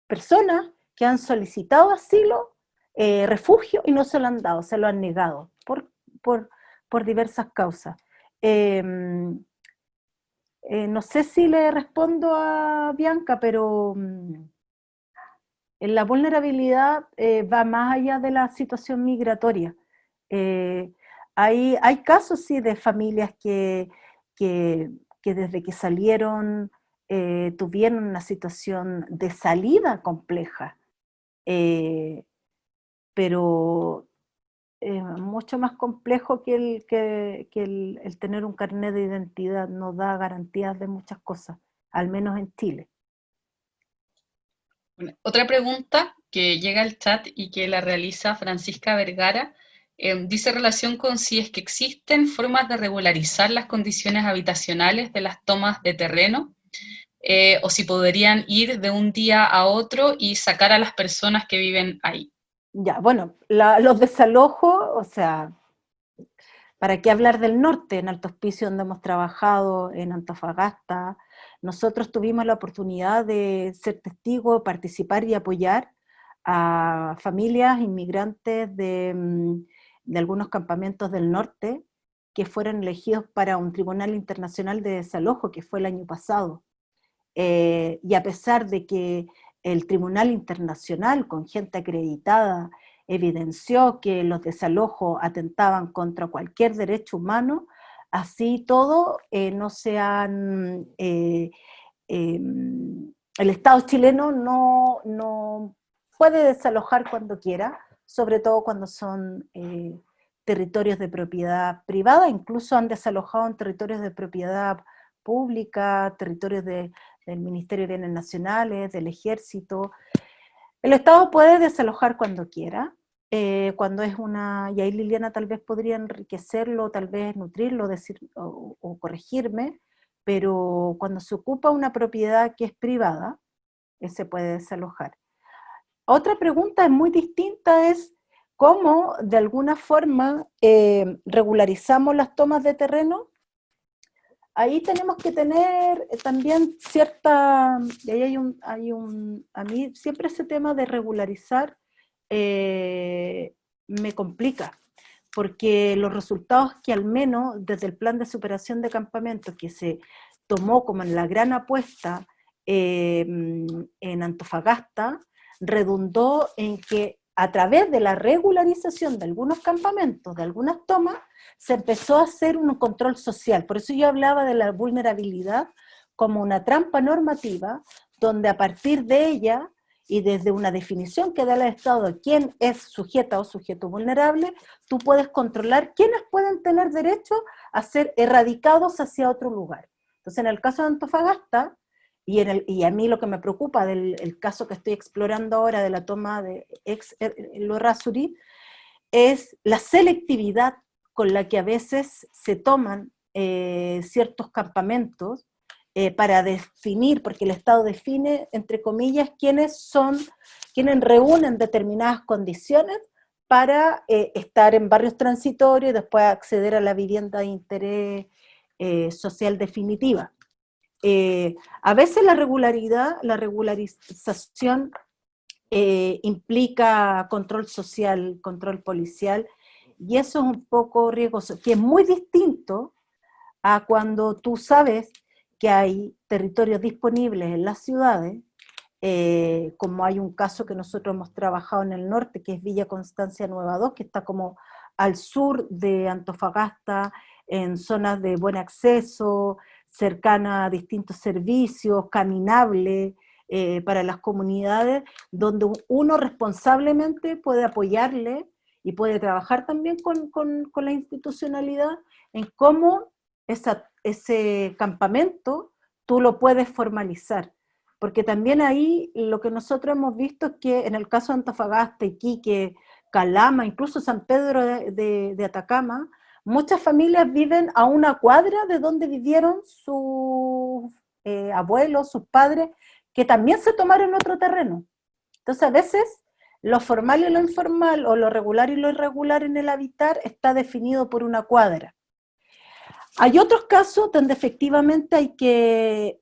personas que han solicitado asilo, refugio, y no se lo han dado, se lo han negado por diversas causas. No sé si le respondo a Bianca, pero la vulnerabilidad va más allá de la situación migratoria. Hay casos, sí, de familias que desde que salieron tuvieron una situación de salida compleja, pero mucho más complejo que el tener un carnet de identidad. No da garantías de muchas cosas, al menos en Chile. Bueno, otra pregunta que llega al chat y que la realiza Francisca Vergara, dice relación con si es que existen formas de regularizar las condiciones habitacionales de las tomas de terreno, o si podrían ir de un día a otro y sacar a las personas que viven ahí. Ya, bueno, los desalojos, o sea, ¿para qué hablar del norte? En Alto Hospicio, donde hemos trabajado, en Antofagasta, nosotros tuvimos la oportunidad de ser testigos, participar y apoyar a familias inmigrantes de algunos campamentos del norte que fueron elegidos para un tribunal internacional de desalojo, que fue el año pasado. Y a pesar de que el Tribunal Internacional, con gente acreditada, evidenció que los desalojos atentaban contra cualquier derecho humano, así todo no se han... el Estado chileno no puede desalojar cuando quiera, sobre todo cuando son territorios de propiedad privada. Incluso han desalojado en territorios de propiedad pública, territorios del Ministerio de Bienes Nacionales, del Ejército. El Estado puede desalojar cuando quiera, cuando es una, y ahí Liliana tal vez podría enriquecerlo, tal vez nutrirlo, decir, o corregirme, pero cuando se ocupa una propiedad que es privada, se puede desalojar. Otra pregunta es muy distinta, es cómo de alguna forma regularizamos las tomas de terreno. Ahí tenemos que tener también cierta, y ahí a mí siempre ese tema de regularizar me complica, porque los resultados que al menos desde el plan de superación de campamentos que se tomó como en la gran apuesta en Antofagasta, redundó en que a través de la regularización de algunos campamentos, de algunas tomas, se empezó a hacer un control social. Por eso yo hablaba de la vulnerabilidad como una trampa normativa, donde a partir de ella, y desde una definición que da el Estado de quién es sujeta o sujeto vulnerable, tú puedes controlar quiénes pueden tener derecho a ser erradicados hacia otro lugar. Entonces, en el caso de Antofagasta, y a mí lo que me preocupa del caso que estoy explorando ahora de la toma de ex Errázuriz, es la selectividad con la que a veces se toman ciertos campamentos para definir, porque el Estado define, entre comillas, quienes reúnen determinadas condiciones para estar en barrios transitorios y después acceder a la vivienda de interés social definitiva. A veces la regularización implica control social, control policial, y eso es un poco riesgoso, que es muy distinto a cuando tú sabes que hay territorios disponibles en las ciudades, como hay un caso que nosotros hemos trabajado en el norte, que es Villa Constancia Nueva 2, que está como al sur de Antofagasta, en zonas de buen acceso, cercana a distintos servicios, caminable para las comunidades, donde uno responsablemente puede apoyarle y puede trabajar también con la institucionalidad en cómo ese campamento tú lo puedes formalizar. Porque también ahí lo que nosotros hemos visto es que en el caso de Antofagasta, Iquique, Calama, incluso San Pedro de Atacama, muchas familias viven a una cuadra de donde vivieron sus abuelos, sus padres, que también se tomaron otro terreno. Entonces a veces lo formal y lo informal, o lo regular y lo irregular en el habitar está definido por una cuadra. Hay otros casos donde efectivamente hay que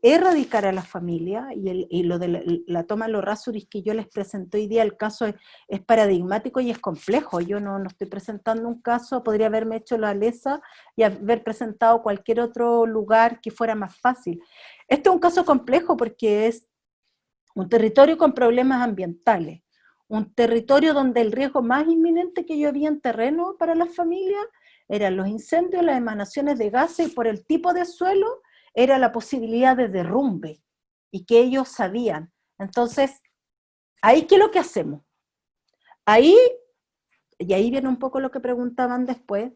erradicar a la familia, y lo de la toma de los rasuris que yo les presenté hoy día, el caso es paradigmático y es complejo. Yo no estoy presentando un caso, podría haberme hecho la lesa y haber presentado cualquier otro lugar que fuera más fácil. Este es un caso complejo porque es un territorio con problemas ambientales, un territorio donde el riesgo más inminente que yo había en terreno para las familias eran los incendios, las emanaciones de gases, y por el tipo de suelo era la posibilidad de derrumbe, y que ellos sabían. Entonces, ¿ahí qué es lo que hacemos? Ahí, y ahí viene un poco lo que preguntaban después,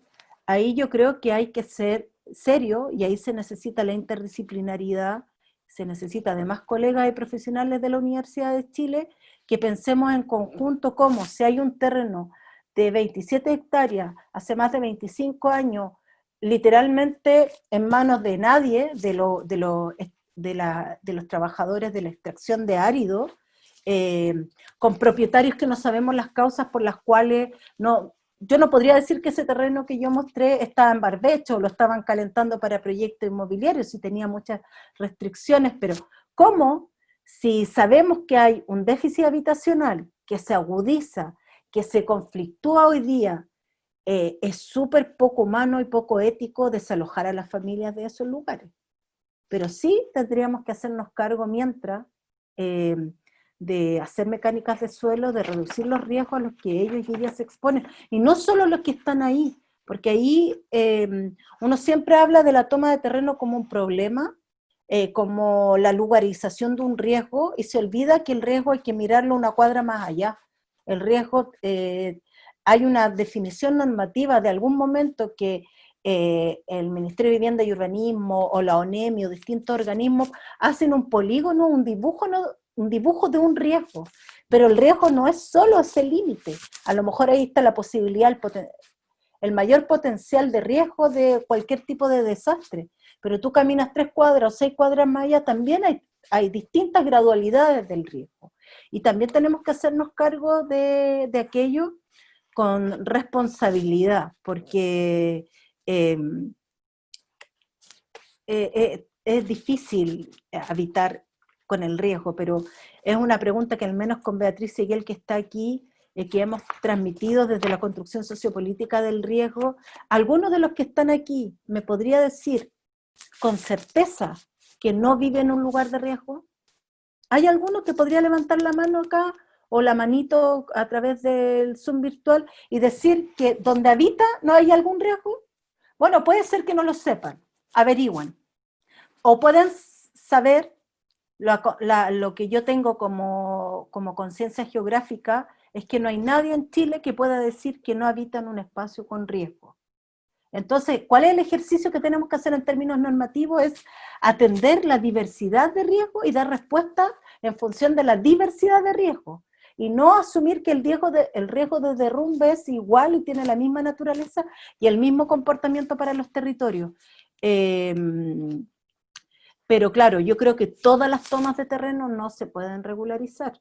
ahí yo creo que hay que ser serio, y ahí se necesita la interdisciplinariedad, se necesita además colegas y profesionales de la Universidad de Chile, que pensemos en conjunto cómo, si hay un terreno de 27 hectáreas, hace más de 25 años, literalmente en manos de nadie, de los trabajadores de la extracción de árido, con propietarios que no sabemos las causas por las cuales yo no podría decir que ese terreno que yo mostré estaba en barbecho, o lo estaban calentando para proyectos inmobiliarios, y tenía muchas restricciones, pero ¿cómo? Si sabemos que hay un déficit habitacional que se agudiza, que se conflictúa hoy día, es súper poco humano y poco ético desalojar a las familias de esos lugares. Pero sí tendríamos que hacernos cargo mientras de hacer mecánicas de suelo, de reducir los riesgos a los que ellos y ellas se exponen. Y no solo los que están ahí, porque ahí uno siempre habla de la toma de terreno como un problema, como la lugarización de un riesgo, y se olvida que el riesgo hay que mirarlo una cuadra más allá. El riesgo, hay una definición normativa de algún momento que el Ministerio de Vivienda y Urbanismo o la ONEMI o distintos organismos hacen un polígono, un dibujo de un riesgo, pero el riesgo no es solo ese límite. A lo mejor ahí está la posibilidad, el mayor potencial de riesgo de cualquier tipo de desastre, pero tú caminas 3 cuadras o 6 cuadras más allá, también hay distintas gradualidades del riesgo, y también tenemos que hacernos cargo de aquello con responsabilidad, porque es difícil habitar con el riesgo, pero es una pregunta que al menos con Beatriz Seguel, que está aquí, que hemos transmitido desde la construcción sociopolítica del riesgo. ¿Algunos de los que están aquí me podría decir con certeza que no vive en un lugar de riesgo? ¿Hay alguno que podría levantar la mano acá o la manito a través del Zoom virtual y decir que donde habita no hay algún riesgo? Bueno, puede ser que no lo sepan, averigüen. O pueden saber lo que yo tengo como conciencia geográfica, es que no hay nadie en Chile que pueda decir que no habita en un espacio con riesgo. Entonces, ¿cuál es el ejercicio que tenemos que hacer en términos normativos? Es atender la diversidad de riesgo y dar respuesta en función de la diversidad de riesgo. Y no asumir que el riesgo de derrumbe es igual y tiene la misma naturaleza y el mismo comportamiento para los territorios. Pero claro, yo creo que todas las tomas de terreno no se pueden regularizar.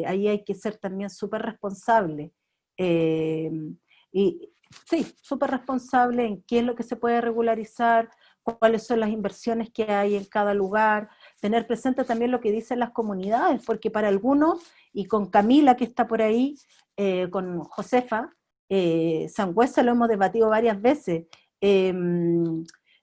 Ahí hay que ser también súper responsable. Y sí, súper responsable en qué es lo que se puede regularizar, cuáles son las inversiones que hay en cada lugar, tener presente también lo que dicen las comunidades, porque para algunos, y con Camila que está por ahí, con Josefa, Sangüesa lo hemos debatido varias veces,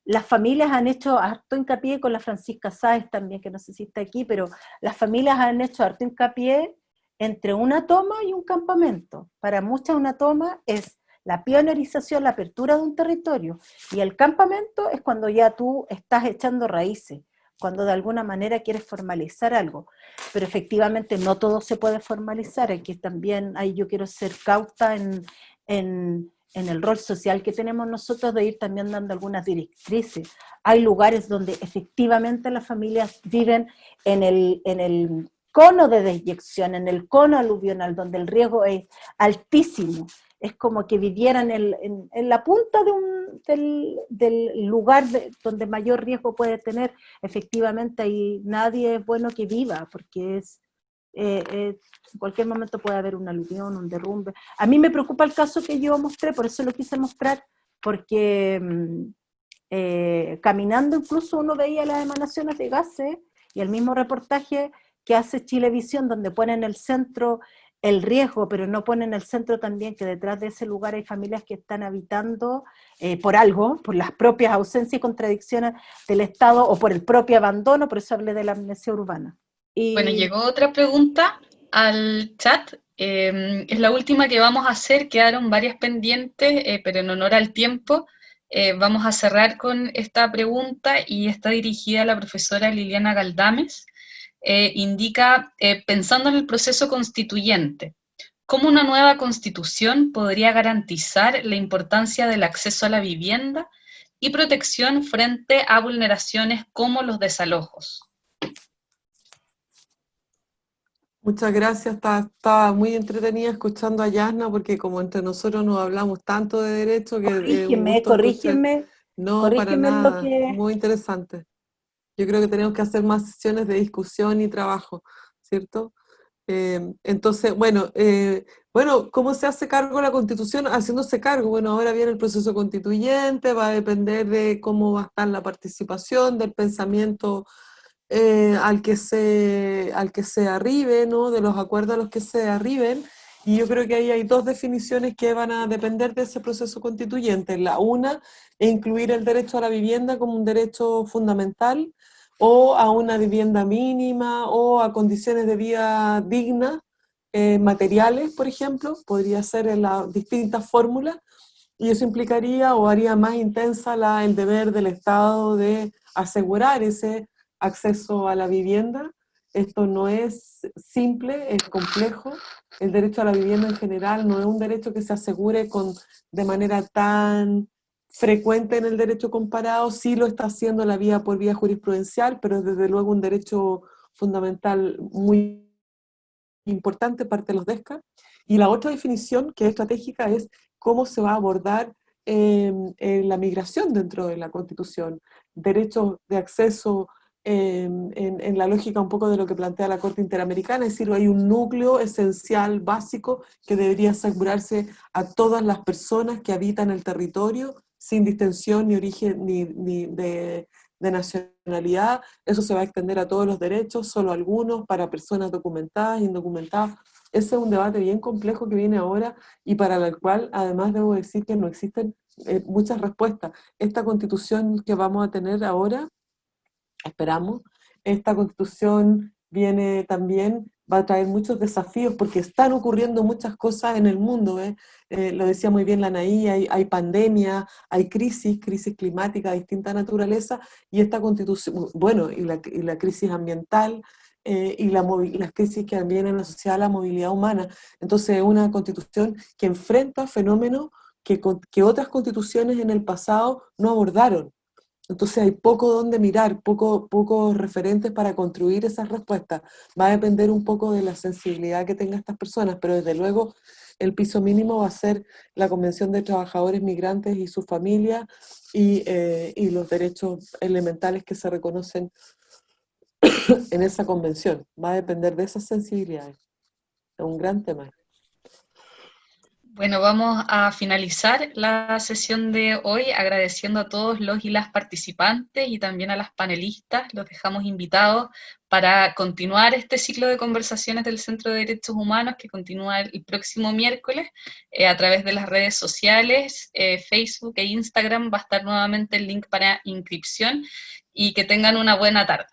las familias han hecho harto hincapié, con la Francisca Sáez también, que no sé si está aquí, pero las familias han hecho harto hincapié entre una toma y un campamento. Para muchas una toma es la pionerización, la apertura de un territorio, y el campamento es cuando ya tú estás echando raíces, cuando de alguna manera quieres formalizar algo, pero efectivamente no todo se puede formalizar, hay que también, ahí yo quiero ser cauta en el rol social que tenemos nosotros de ir también dando algunas directrices. Hay lugares donde efectivamente las familias viven en el cono de deyección, en el cono aluvional, donde el riesgo es altísimo. Es como que vivieran en la punta del lugar donde mayor riesgo puede tener. Efectivamente, ahí nadie es bueno que viva, porque en cualquier momento puede haber una aluvión, un derrumbe. A mí me preocupa el caso que yo mostré, por eso lo quise mostrar, porque caminando incluso uno veía las emanaciones de gases, y el mismo reportaje que hace Chilevisión, donde pone en el centro el riesgo, pero no pone en el centro también que detrás de ese lugar hay familias que están habitando por algo, por las propias ausencias y contradicciones del Estado, o por el propio abandono, por eso hablé de la amnesia urbana. Bueno, llegó otra pregunta al chat. Es la última que vamos a hacer, quedaron varias pendientes, pero en honor al tiempo, vamos a cerrar con esta pregunta, y está dirigida a la profesora Liliana Galdames. Indica, pensando en el proceso constituyente, ¿cómo una nueva constitución podría garantizar la importancia del acceso a la vivienda y protección frente a vulneraciones como los desalojos? Muchas gracias, estaba muy entretenida escuchando a Yasna, porque como entre nosotros nos hablamos tanto de derecho, que es un gusto escuchar. No, para corrígeme lo nada, que... muy interesante. Yo creo que tenemos que hacer más sesiones de discusión y trabajo, ¿cierto? Entonces, bueno, ¿cómo se hace cargo la Constitución? Haciéndose cargo. Bueno, ahora viene el proceso constituyente, va a depender de cómo va a estar la participación, del pensamiento al que se arribe, ¿no? De los acuerdos a los que se arriben. Y yo creo que ahí hay dos definiciones que van a depender de ese proceso constituyente. La una es incluir el derecho a la vivienda como un derecho fundamental, o a una vivienda mínima, o a condiciones de vida dignas, materiales, por ejemplo, podría ser en las distintas fórmulas, y eso implicaría o haría más intensa el deber del Estado de asegurar ese acceso a la vivienda. Esto no es simple, es complejo. El derecho a la vivienda en general no es un derecho que se asegure de manera tan frecuente en el derecho comparado. Sí lo está haciendo la vía por vía jurisprudencial, pero es desde luego un derecho fundamental muy importante, parte de los DESCA. Y la otra definición que es estratégica es cómo se va a abordar la migración dentro de la Constitución, derechos de acceso en la lógica un poco de lo que plantea la Corte Interamericana, es decir, hay un núcleo esencial, básico, que debería asegurarse a todas las personas que habitan el territorio, sin distinción ni origen ni de nacionalidad. Eso se va a extender a todos los derechos, solo algunos, para personas documentadas, indocumentadas. Ese es un debate bien complejo que viene ahora, y para el cual además debo decir que no existen muchas respuestas. Esta constitución que vamos a tener ahora, esperamos, esta constitución viene también, va a traer muchos desafíos, porque están ocurriendo muchas cosas en el mundo, lo decía muy bien la Anaí, hay pandemia, hay crisis climática de distinta naturaleza, y esta constitución, bueno, y la crisis ambiental, y las crisis que vienen asociadas a la movilidad humana. Entonces es una constitución que enfrenta fenómenos que otras constituciones en el pasado no abordaron. Entonces hay poco donde mirar, pocos referentes para construir esas respuestas. Va a depender un poco de la sensibilidad que tengan estas personas, pero desde luego el piso mínimo va a ser la Convención de Trabajadores Migrantes y sus familias, y los derechos elementales que se reconocen en esa convención. Va a depender de esas sensibilidades. Es un gran tema. Bueno, vamos a finalizar la sesión de hoy agradeciendo a todos los y las participantes y también a las panelistas. Los dejamos invitados para continuar este ciclo de conversaciones del Centro de Derechos Humanos que continúa el próximo miércoles a través de las redes sociales, Facebook e Instagram. Va a estar nuevamente el link para inscripción y que tengan una buena tarde.